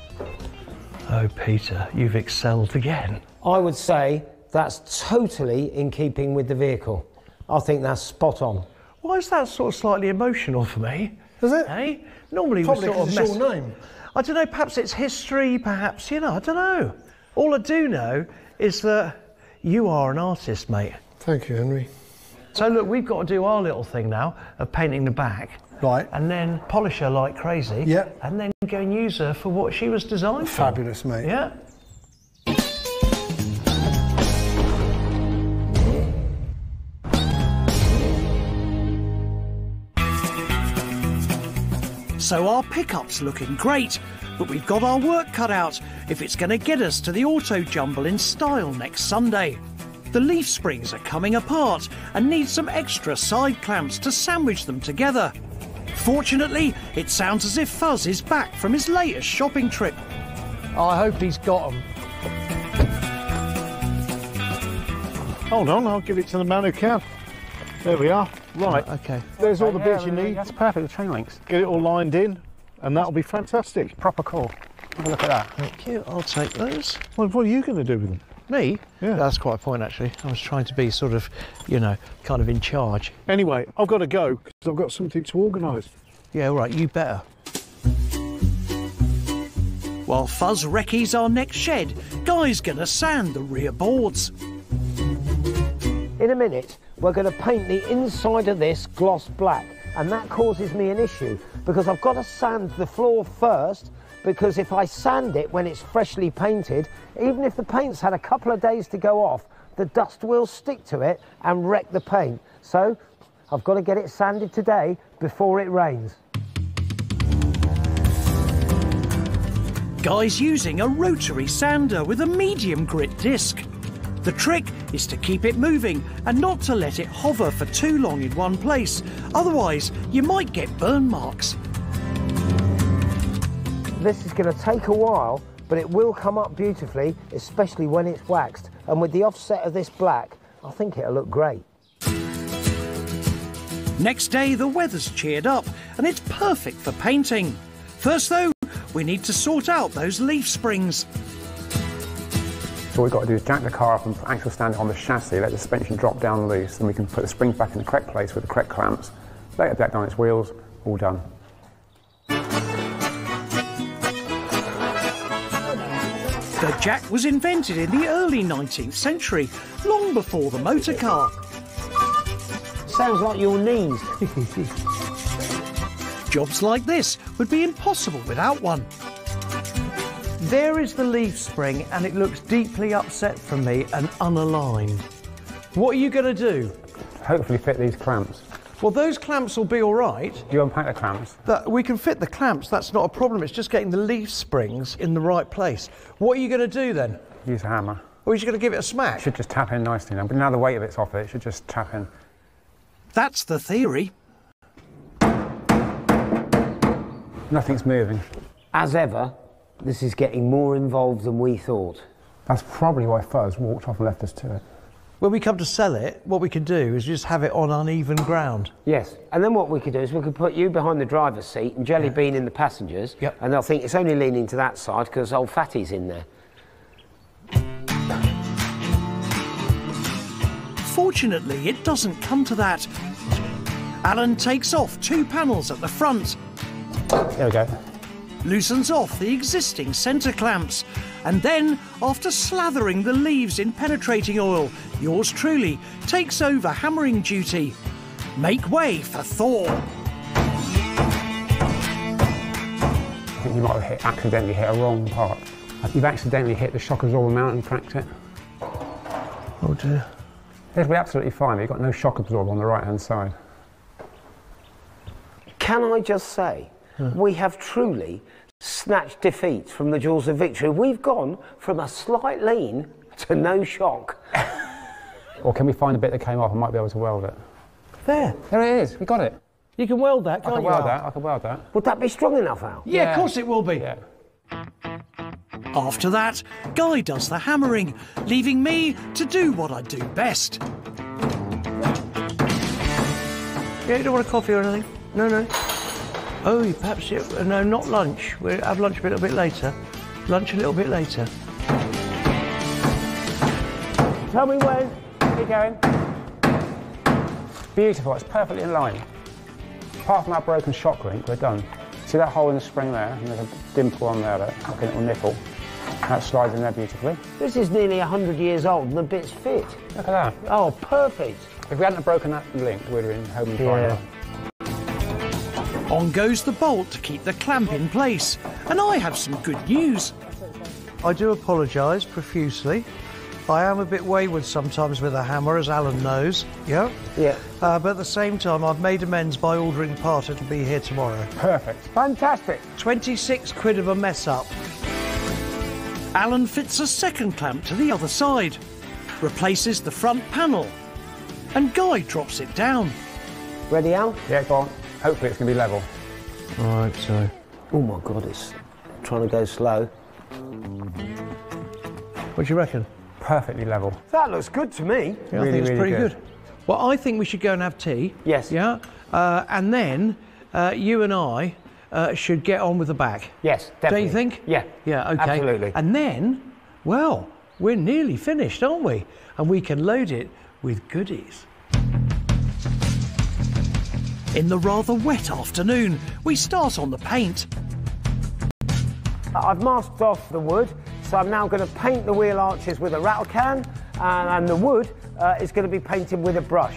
Oh, Peter, you've excelled again. I would say that's totally in keeping with the vehicle. I think that's spot on. Why is that sort of slightly emotional for me? Is it? Hey? Normally Probably we sort of it's your name. I don't know, perhaps it's history, perhaps, you know, I don't know. All I do know is that you are an artist, mate. Thank you, Henry. So look, we've got to do our little thing now of painting the back. Right. And then polish her like crazy. Yeah. And then go and use her for what she was designed for. Fabulous, mate. Yeah. So our pickup's looking great, but we've got our work cut out if it's going to get us to the auto jumble in style next Sunday. The leaf springs are coming apart and need some extra side clamps to sandwich them together. Fortunately, it sounds as if Fuzz is back from his latest shopping trip. I hope he's got them. Hold on, I'll give it to the man who can. There we are. Right. Okay. There's all the bits you need. That's perfect, the chain links. Get it all lined in, and that'll be fantastic. Proper cool. Have a look at that. Thank you. I'll take those. Well, what are you going to do with them? Me? Yeah. That's quite a point, actually. I was trying to be sort of, you know, kind of in charge. Anyway, I've got to go because I've got something to organise. Yeah, all right. You better. While Fuzz recce's our next shed, Guy's gonna sand the rear boards. In a minute, we're going to paint the inside of this gloss black, and that causes me an issue because I've got to sand the floor first, because if I sand it when it's freshly painted, even if the paint's had a couple of days to go off, the dust will stick to it and wreck the paint. So I've got to get it sanded today before it rains. Guy's using a rotary sander with a medium grit disc. The trick is to keep it moving and not to let it hover for too long in one place. Otherwise, you might get burn marks. This is going to take a while, but it will come up beautifully, especially when it's waxed. And with the offset of this black, I think it'll look great. Next day, the weather's cheered up and it's perfect for painting. First, though, we need to sort out those leaf springs. So all we've got to do is jack the car up and actually stand it on the chassis, let the suspension drop down loose, and we can put the springs back in the correct place with the correct clamps, lay it back down its wheels, all done. The jack was invented in the early 19th century, long before the motor car. Sounds like your knees. Jobs like this would be impossible without one. There is the leaf spring and it looks deeply upset from me and unaligned. What are you going to do? Hopefully fit these clamps. Well, those clamps will be all right. Do you unpack the clamps? We can fit the clamps, that's not a problem. It's just getting the leaf springs in the right place. What are you going to do then? Use a hammer. Or are you just going to give it a smack? It should just tap in nicely now. But now the weight of it's off it should just tap in. That's the theory. Nothing's moving. As ever, this is getting more involved than we thought. That's probably why Fuzz walked off and left us to it. When we come to sell it, what we can do is just have it on uneven ground. Yes, and then what we could do is we could put you behind the driver's seat and Jelly Bean in the passengers. Yep. And they'll think it's only leaning to that side because old Fatty's in there. Fortunately, it doesn't come to that. Alan takes off 2 panels at the front. There we go. Loosens off the existing centre clamps. And then, after slathering the leaves in penetrating oil, yours truly takes over hammering duty. Make way for Thor. I think you might have accidentally hit a wrong part. You've accidentally hit the shock absorber mount and cracked it. Oh dear. It'll be absolutely fine. You've got no shock absorber on the right-hand side. Can I just say, we have truly snatched defeat from the jaws of victory. We've gone from a slight lean to no shock. Or can we find a bit that came off? I might be able to weld it. There. There it is. We got it. You can weld that, can't you? I can weld that. Would that be strong enough, Al? Yeah, of course it will be. Yeah. After that, Guy does the hammering, leaving me to do what I do best. Yeah, you don't want a coffee or anything? No, no. Oh, perhaps no, not lunch. We'll have lunch a little bit later. Lunch a little bit later. Tell me when. Keep going. Beautiful. It's perfectly in line. Apart from that broken shock link, we're done. See that hole in the spring there? And there's a dimple on there, like a little nipple. That slides in there beautifully. This is nearly 100 years old and the bit's fit. Look at that. Oh, perfect. If we hadn't have broken that link, we'd have been home and fine. On goes the bolt to keep the clamp in place. And I have some good news. I do apologise profusely. I am a bit wayward sometimes with a hammer, as Alan knows. Yeah? Yeah. But at the same time, I've made amends by ordering Parter to be here tomorrow. Perfect. Fantastic. 26 quid of a mess up. Alan fits a second clamp to the other side, replaces the front panel, and Guy drops it down. Ready, Al? Yeah, go on. Hopefully it's going to be level. I hope so. Oh my God, it's trying to go slow. What do you reckon? Perfectly level. That looks good to me. Yeah, I think it's pretty good. Well, I think we should go and have tea. Yes. Yeah? And then you and I should get on with the back. Yes, definitely. Don't you think? Yeah. Yeah, OK. Absolutely. And then, well, we're nearly finished, aren't we? And we can load it with goodies. In the rather wet afternoon, we start on the paint. I've masked off the wood, so I'm now going to paint the wheel arches with a rattle can, and the wood is going to be painted with a brush.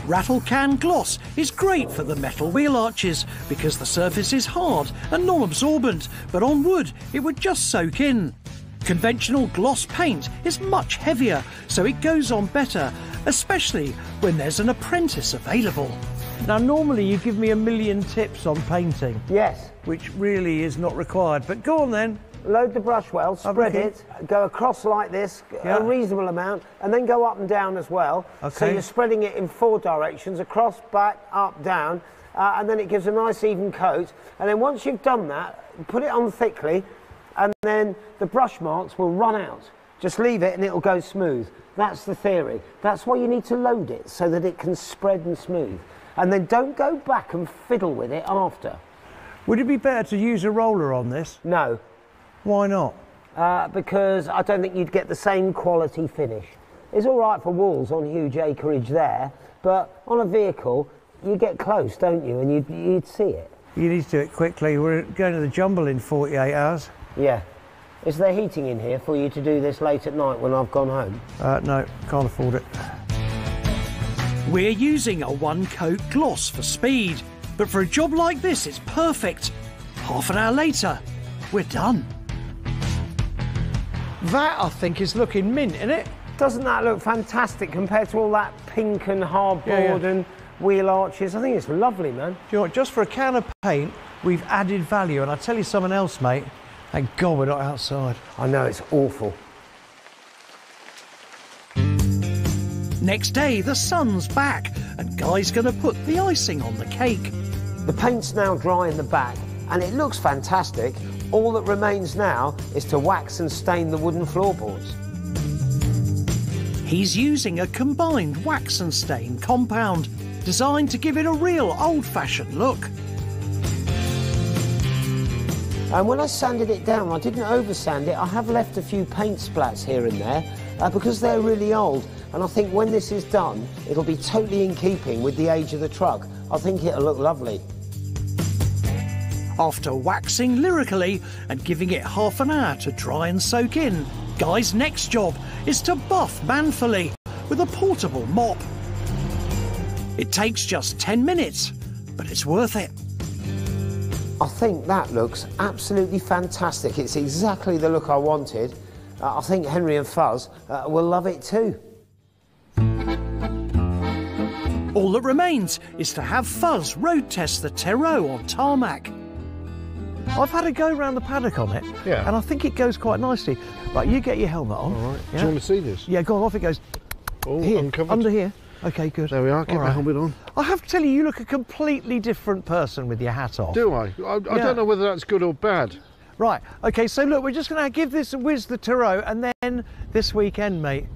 Rattle can gloss is great for the metal wheel arches because the surface is hard and non-absorbent, but on wood it would just soak in. Conventional gloss paint is much heavier, so it goes on better, especially when there's an apprentice available. Now, normally you give me a million tips on painting. Yes. Which really is not required, but go on then. load the brush well, spread it, go across like this, a reasonable amount, and then go up and down as well. Okay. So you're spreading it in 4 directions, across, back, up, down, and then it gives a nice even coat. And then once you've done that, put it on thickly, and then the brush marks will run out. Just leave it and it'll go smooth. That's the theory. That's why you need to load it, so that it can spread and smooth. And then don't go back and fiddle with it after. Would it be better to use a roller on this? No. Why not? Because I don't think you'd get the same quality finish. It's all right for walls on huge acreage there, but on a vehicle, you get close, don't you? And you'd see it. You need to do it quickly. We're going to the jumble in 48 hours. Yeah. Is there heating in here for you to do this late at night when I've gone home? No, can't afford it. We're using a 1-coat gloss for speed, but for a job like this, it's perfect. Half an hour later, we're done. That, I think, is looking mint, isn't it? Doesn't that look fantastic compared to all that pink and hardboard and wheel arches? I think it's lovely, man. Do you know what, just for a can of paint, we've added value. And I tell you something else, mate, thank God we're not outside. I know, it's awful. Next day, the sun's back, and Guy's going to put the icing on the cake. The paint's now dry in the back, and it looks fantastic. All that remains now is to wax and stain the wooden floorboards. He's using a combined wax and stain compound, designed to give it a real old-fashioned look. And when I sanded it down, I didn't over-sand it. I have left a few paint splats here and there because they're really old. And I think when this is done, it'll be totally in keeping with the age of the truck. I think it'll look lovely. After waxing lyrically and giving it half an hour to dry and soak in, Guy's next job is to buff manfully with a portable mop. It takes just 10 minutes, but it's worth it. I think that looks absolutely fantastic. It's exactly the look I wanted. I think Henry and Fuzz will love it too. All that remains is to have Fuzz road test the Terreau on tarmac. I've had a go round the paddock on it, and I think it goes quite nicely. Right, you get your helmet on. All right. Do you want to see this? Yeah, go on, off it goes. Oh, here, uncovered. under here. Okay, good. There we are, get my helmet on. I have to tell you, you look a completely different person with your hat off. Do I? I don't know whether that's good or bad. Right, okay, so look, we're just going to give this a whiz the Terreau, and then this weekend, mate.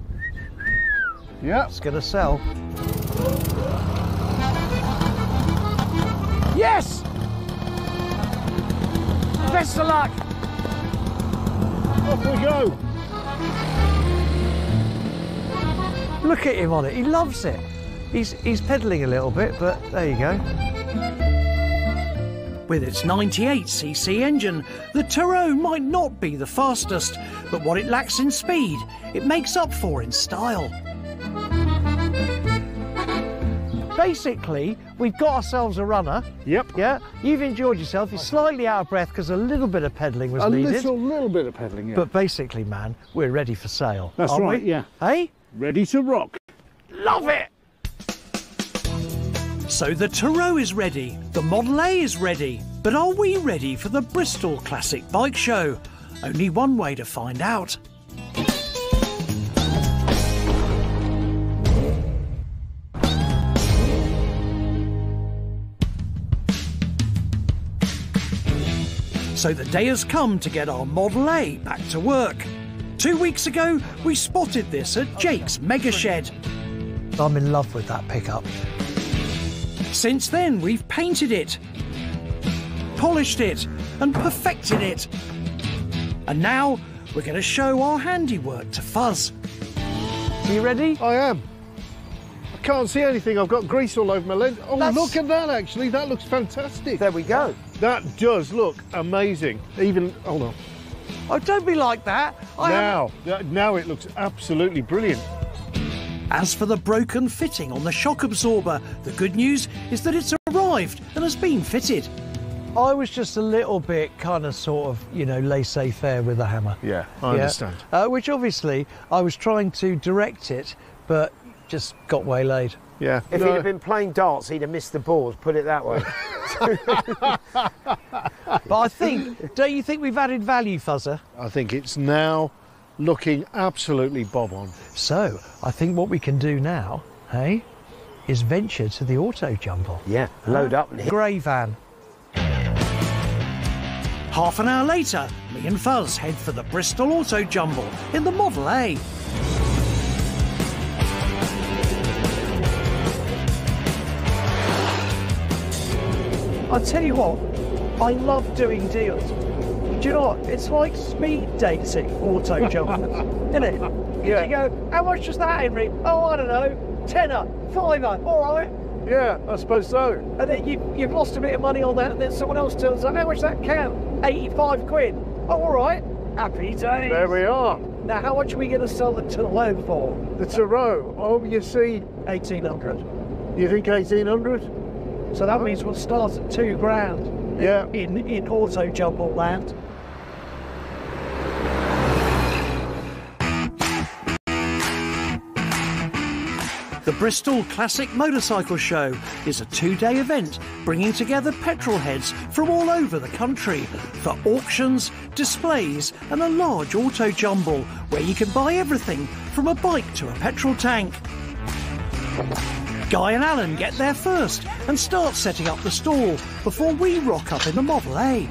Yeah. It's going to sell. Yes! Best of luck! Off we go! Look at him on it, he loves it. He's pedalling a little bit, but there you go. With its 98cc engine, the Terreau might not be the fastest, but what it lacks in speed, it makes up for in style. Basically, we've got ourselves a runner. Yep. Yeah. You've enjoyed yourself. You're slightly out of breath because a little bit of pedalling was needed. A little bit of pedalling, yeah. But basically, man, we're ready for sale. That's aren't right, we? yeah. Hey? Ready to rock. Love it! So the Terreau is ready, the Model A is ready, but are we ready for the Bristol Classic Bike Show? Only one way to find out. So the day has come to get our Model A back to work. 2 weeks ago, we spotted this at Jake's Mega Shed. I'm in love with that pickup. Since then, we've painted it, polished it, and perfected it. And now, we're going to show our handiwork to Fuzz. Are you ready? I am. I can't see anything. I've got grease all over my lens. Oh, look at that, actually. That looks fantastic. There we go. That does look amazing. Even, hold on. Oh, don't be like that. Now it looks absolutely brilliant. As for the broken fitting on the shock absorber, the good news is that it's arrived and has been fitted. I was just a little bit kind of sort of, you know, laissez-faire with the hammer. Yeah, I understand. Which obviously I was trying to direct it, but just got waylaid. Yeah. If he'd have been playing darts, he'd have missed the balls, put it that way. But I think, don't you think we've added value, Fuzzer? I think it's now looking absolutely bob on. So, I think what we can do now, hey, is venture to the auto jumble. Yeah, load up. Grey van. Half an hour later, me and Fuzz head for the Bristol Auto Jumble in the Model A. I tell you what, I love doing deals. Do you know what? It's like speed dating, auto jumpers, isn't it? Yeah. You go, how much is that, Henry? Oh, I don't know, tenner, fiver, all right. Yeah, I suppose so. And then you've lost a bit of money on that, and then someone else turns up, how much that count? 85 quid. Oh, all right, happy days. There we are. Now, how much are we going to sell the Tyrrell for? The Tyrrell, oh, you see. 1,800. You think 1,800? So that means we'll start at £2,000. Yeah. In auto jumble land. The Bristol Classic Motorcycle Show is a two-day event bringing together petrolheads from all over the country for auctions, displays and a large auto jumble where you can buy everything from a bike to a petrol tank. Guy and Alan get there first and start setting up the stall before we rock up in the Model A.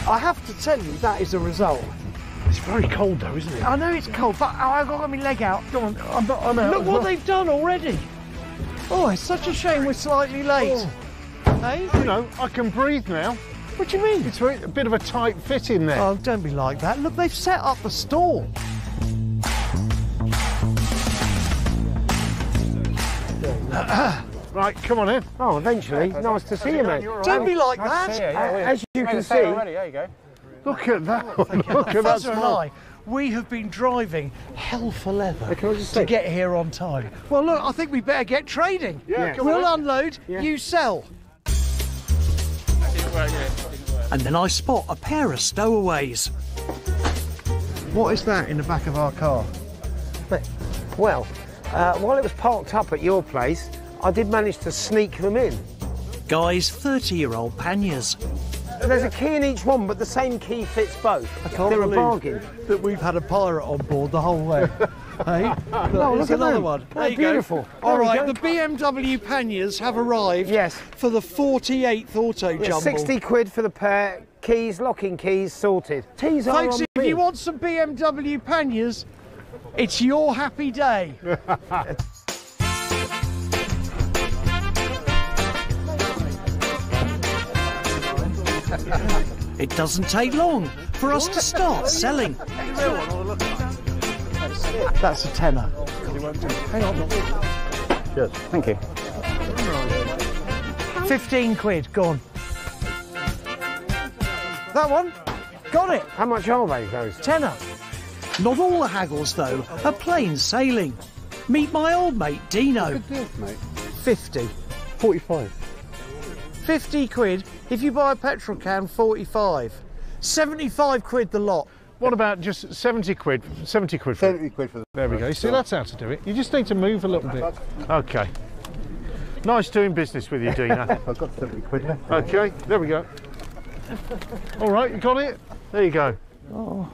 I have to tell you, that is a result. It's very cold though, isn't it? I know it's cold, but I've got my leg out. Go on, I'm out. Look what they've done already. Oh, it's such a shame we're slightly late. Hey? You know, I can breathe now. What do you mean? It's a bit of a tight fit in there. Oh, don't be like that. Look, they've set up the stall. Right, come on in. Oh, eventually. Nice to see you, mate. Don't be like that. As you can see. There you go. Look at that. Look at that Fuzzer and I, we have been driving hell for leather to say? get here on time. Well, look, I think we better get trading. Yeah. We'll unload, you sell. And then I spot a pair of stowaways. What is that in the back of our car? Well, while it was parked up at your place, I did manage to sneak them in. Guy's 30-year-old panniers. There's a key in each one, but the same key fits both. They're a bargain. That we've had a pirate on board the whole way. Hey? Look at another them. one. They're beautiful. All right, the BMW panniers have arrived. Yes. For the 48th auto jumble. 60 quid for the pair. Keys, locking keys, sorted. Teas are Folks, on if me. you want some BMW panniers, it's your happy day. It doesn't take long for us to start selling. That's a tenner. Hang on. Cheers. Thank you. 15 quid, go on. That one? Got it. How much are they, those? Tenner. Not all the haggles, though, are plain sailing. Meet my old mate, Dino. Good deal, mate. 50. 45. 50 quid. If you buy a petrol can, 45. 75 quid the lot. What about just 70 quid? 70 quid for 70 quid for the... There we go. You see, that's how to do it. You just need to move a little bit. Okay. Nice doing business with you, Dino. I've got 70 quid left. Okay, there we go. All right, you got it? There you go. Oh.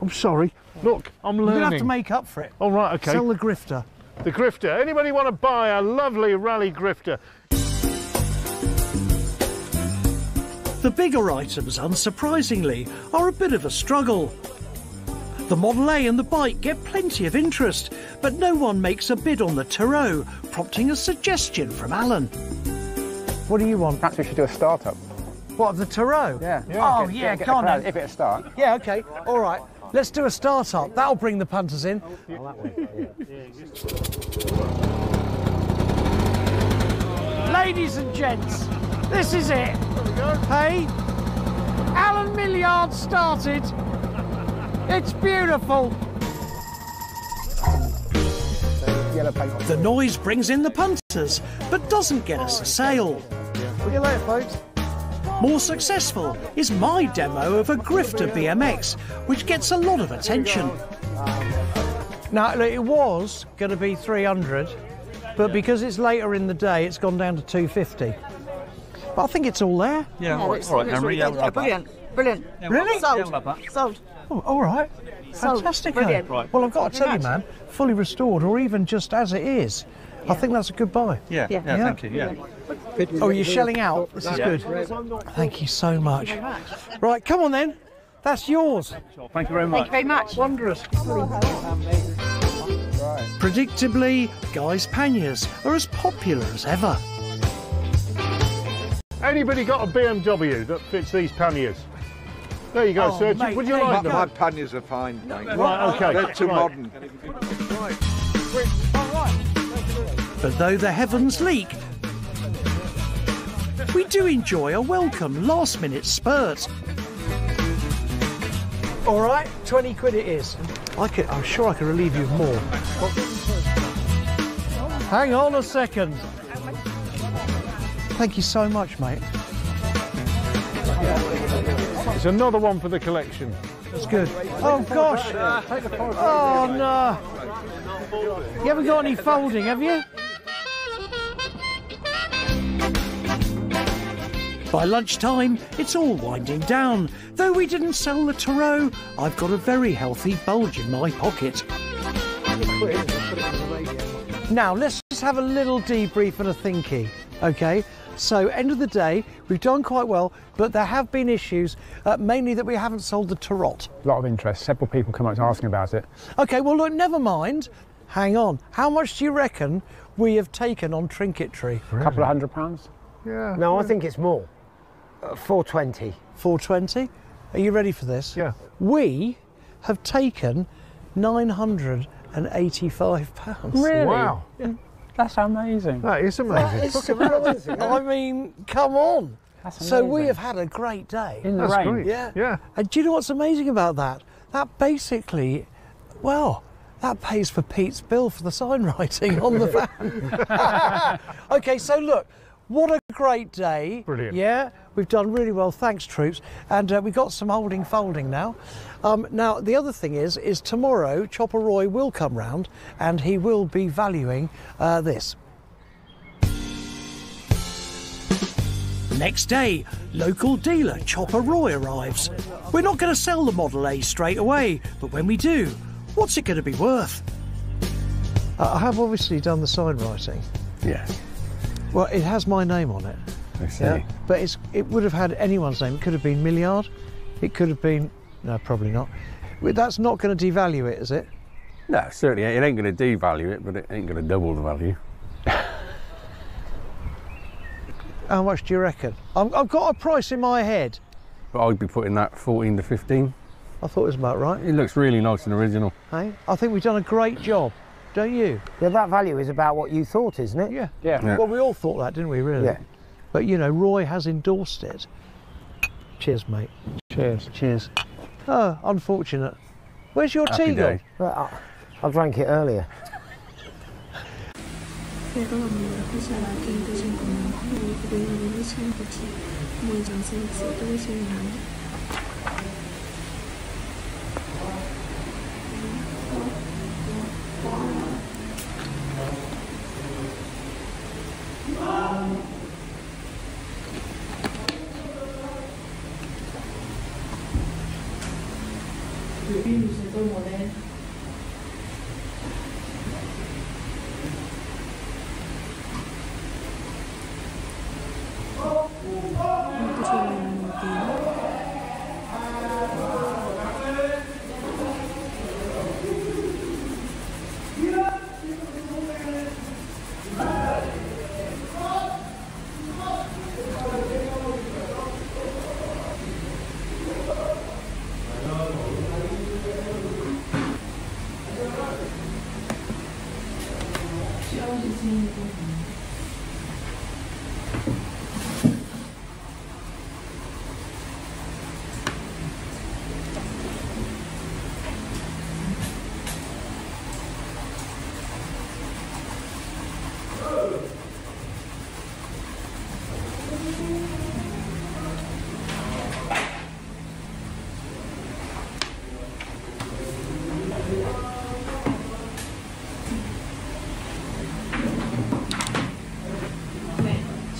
I'm sorry. Look, I'm learning. You're going to have to make up for it. All right, okay. Sell the grifter. The grifter. Anybody want to buy a lovely rally grifter? The bigger items, unsurprisingly, are a bit of a struggle. The Model A and the bike get plenty of interest, but no one makes a bid on the Tyrrell, prompting a suggestion from Alan. What do you want? Perhaps we should do a start-up. What, of the Tyrrell? Yeah. Oh, yeah, get come on then. If it a start. Yeah, OK. All right. Let's do a start-up. That'll bring the punters in. Oh, that way. Yeah. Ladies and gents, this is it. Hey, Alan Milliard started. It's beautiful. The noise brings in the punters, but doesn't get us a sale. See you later, folks. More successful is my demo of a grifter BMX, which gets a lot of attention. Now, look, it was going to be 300, but because it's later in the day, it's gone down to 250. But I think it's all there. Yeah, all right, Henry. Yeah, brilliant, brilliant. Really? Sold. Sold. Oh, all right. Sold. Fantastic. Brilliant. Right. Well, I've got to tell you, man, fully restored or even just as it is, I think that's a good buy. Yeah, thank you. Yeah. Oh, you're shelling out. This is good. Thank you so much. Right, come on then. That's yours. Thank you very much. Thank you very much. Wondrous. Predictably, Guy's panniers are as popular as ever. Anybody got a BMW that fits these panniers? There you go, sir. Mate, Would you like them? My panniers are fine, mate. Right, okay. They're too modern. But though the heavens leak, we do enjoy a welcome last-minute spurt. All right, 20 quid it is. I'm sure I can relieve you of more. Hang on a second. Thank you so much, mate. It's another one for the collection. That's good. Oh, gosh. Oh, no. You haven't got any folding, have you? By lunchtime, it's all winding down. Though we didn't sell the Taureau, I've got a very healthy bulge in my pocket. Now, let's just have a little debrief and a thinky, OK? So, end of the day, we've done quite well, but there have been issues, mainly that we haven't sold the Tarot. A lot of interest. Several people come up to asking about it. OK, well, look, never mind. Hang on. How much do you reckon we have taken on trinketry? A couple of £100? Yeah. No, I think it's more. 420. 420? Are you ready for this? Yeah. We have taken £985. Really? Wow. Yeah. That's amazing. That is amazing. That is surprising. I mean, come on. That's so we amazing. have had a great day. In the That's rain. great. Yeah. Yeah. And do you know what's amazing about that? That basically, well, that pays for Pete's bill for the sign writing on the van. OK, so look, what a great day. Brilliant. Yeah, we've done really well. Thanks, troops. And we've got some holding folding now. Now, the other thing is tomorrow, Chopper Roy will come round and he will be valuing this. Next day, local dealer Chopper Roy arrives. We're not going to sell the Model A straight away, but when we do, what's it going to be worth? I have obviously done the sign writing. Yes. Well, it has my name on it. I see. Yeah, but it would have had anyone's name. It could have been Milliard. It could have been... No, probably not. That's not going to devalue it, is it? No, certainly it ain't going to devalue it, but it ain't going to double the value. How much do you reckon? I've got a price in my head. But I'd be putting that 14 to 15. I thought it was about right. It looks really nice and original. Hey, I think we've done a great job, don't you? Yeah, that value is about what you thought, isn't it? Yeah. Yeah. Well, we all thought that, didn't we, really? Yeah. But, you know, Roy has endorsed it. Cheers, mate. Cheers. Cheers. Oh, unfortunate. Where's your Happy tea gone? day. Well, I drank it earlier.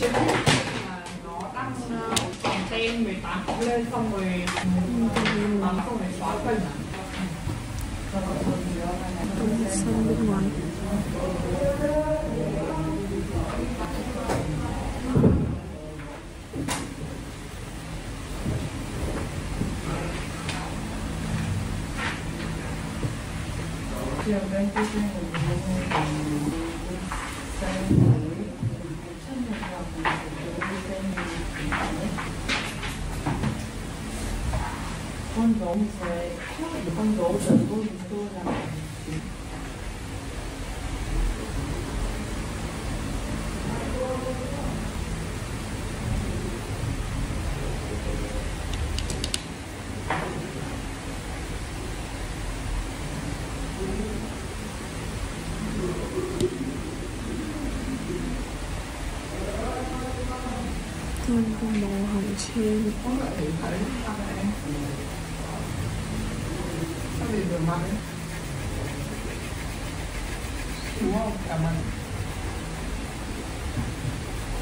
trước là nó đăng phòng trên 18 lên xong rồi xong rồi xóa kênh à? Sân bên ngoài. Con gấu sẽ con gấu đỡ tôi là Con màu hồng trên. đúng không? Cảm ơn.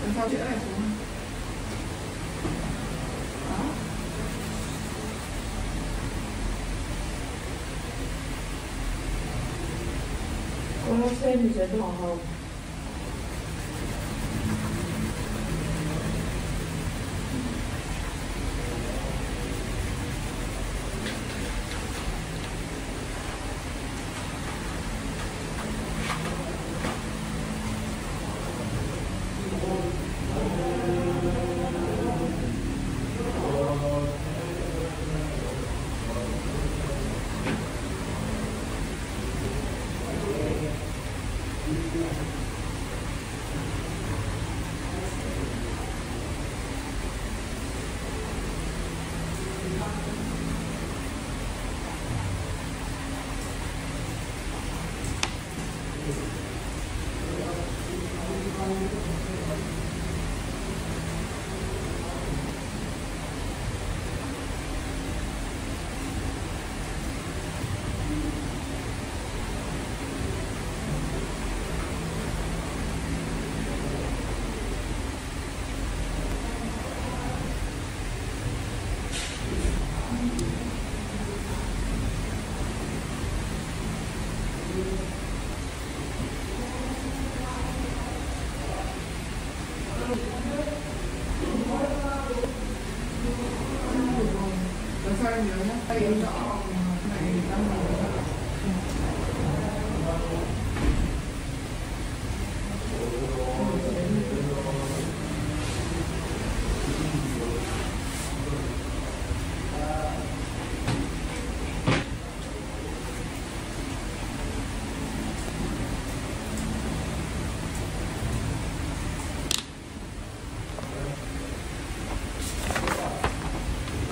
Lần sau chữa này xuống. Đó. Con nó xem thì sẽ đỏ hồng.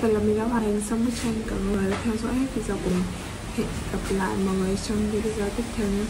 Vậy là mình đã hoàn thành xong bức tranh. Cả người đã theo dõi hết video của mình. Hẹn gặp lại mọi người trong video tiếp theo nhé.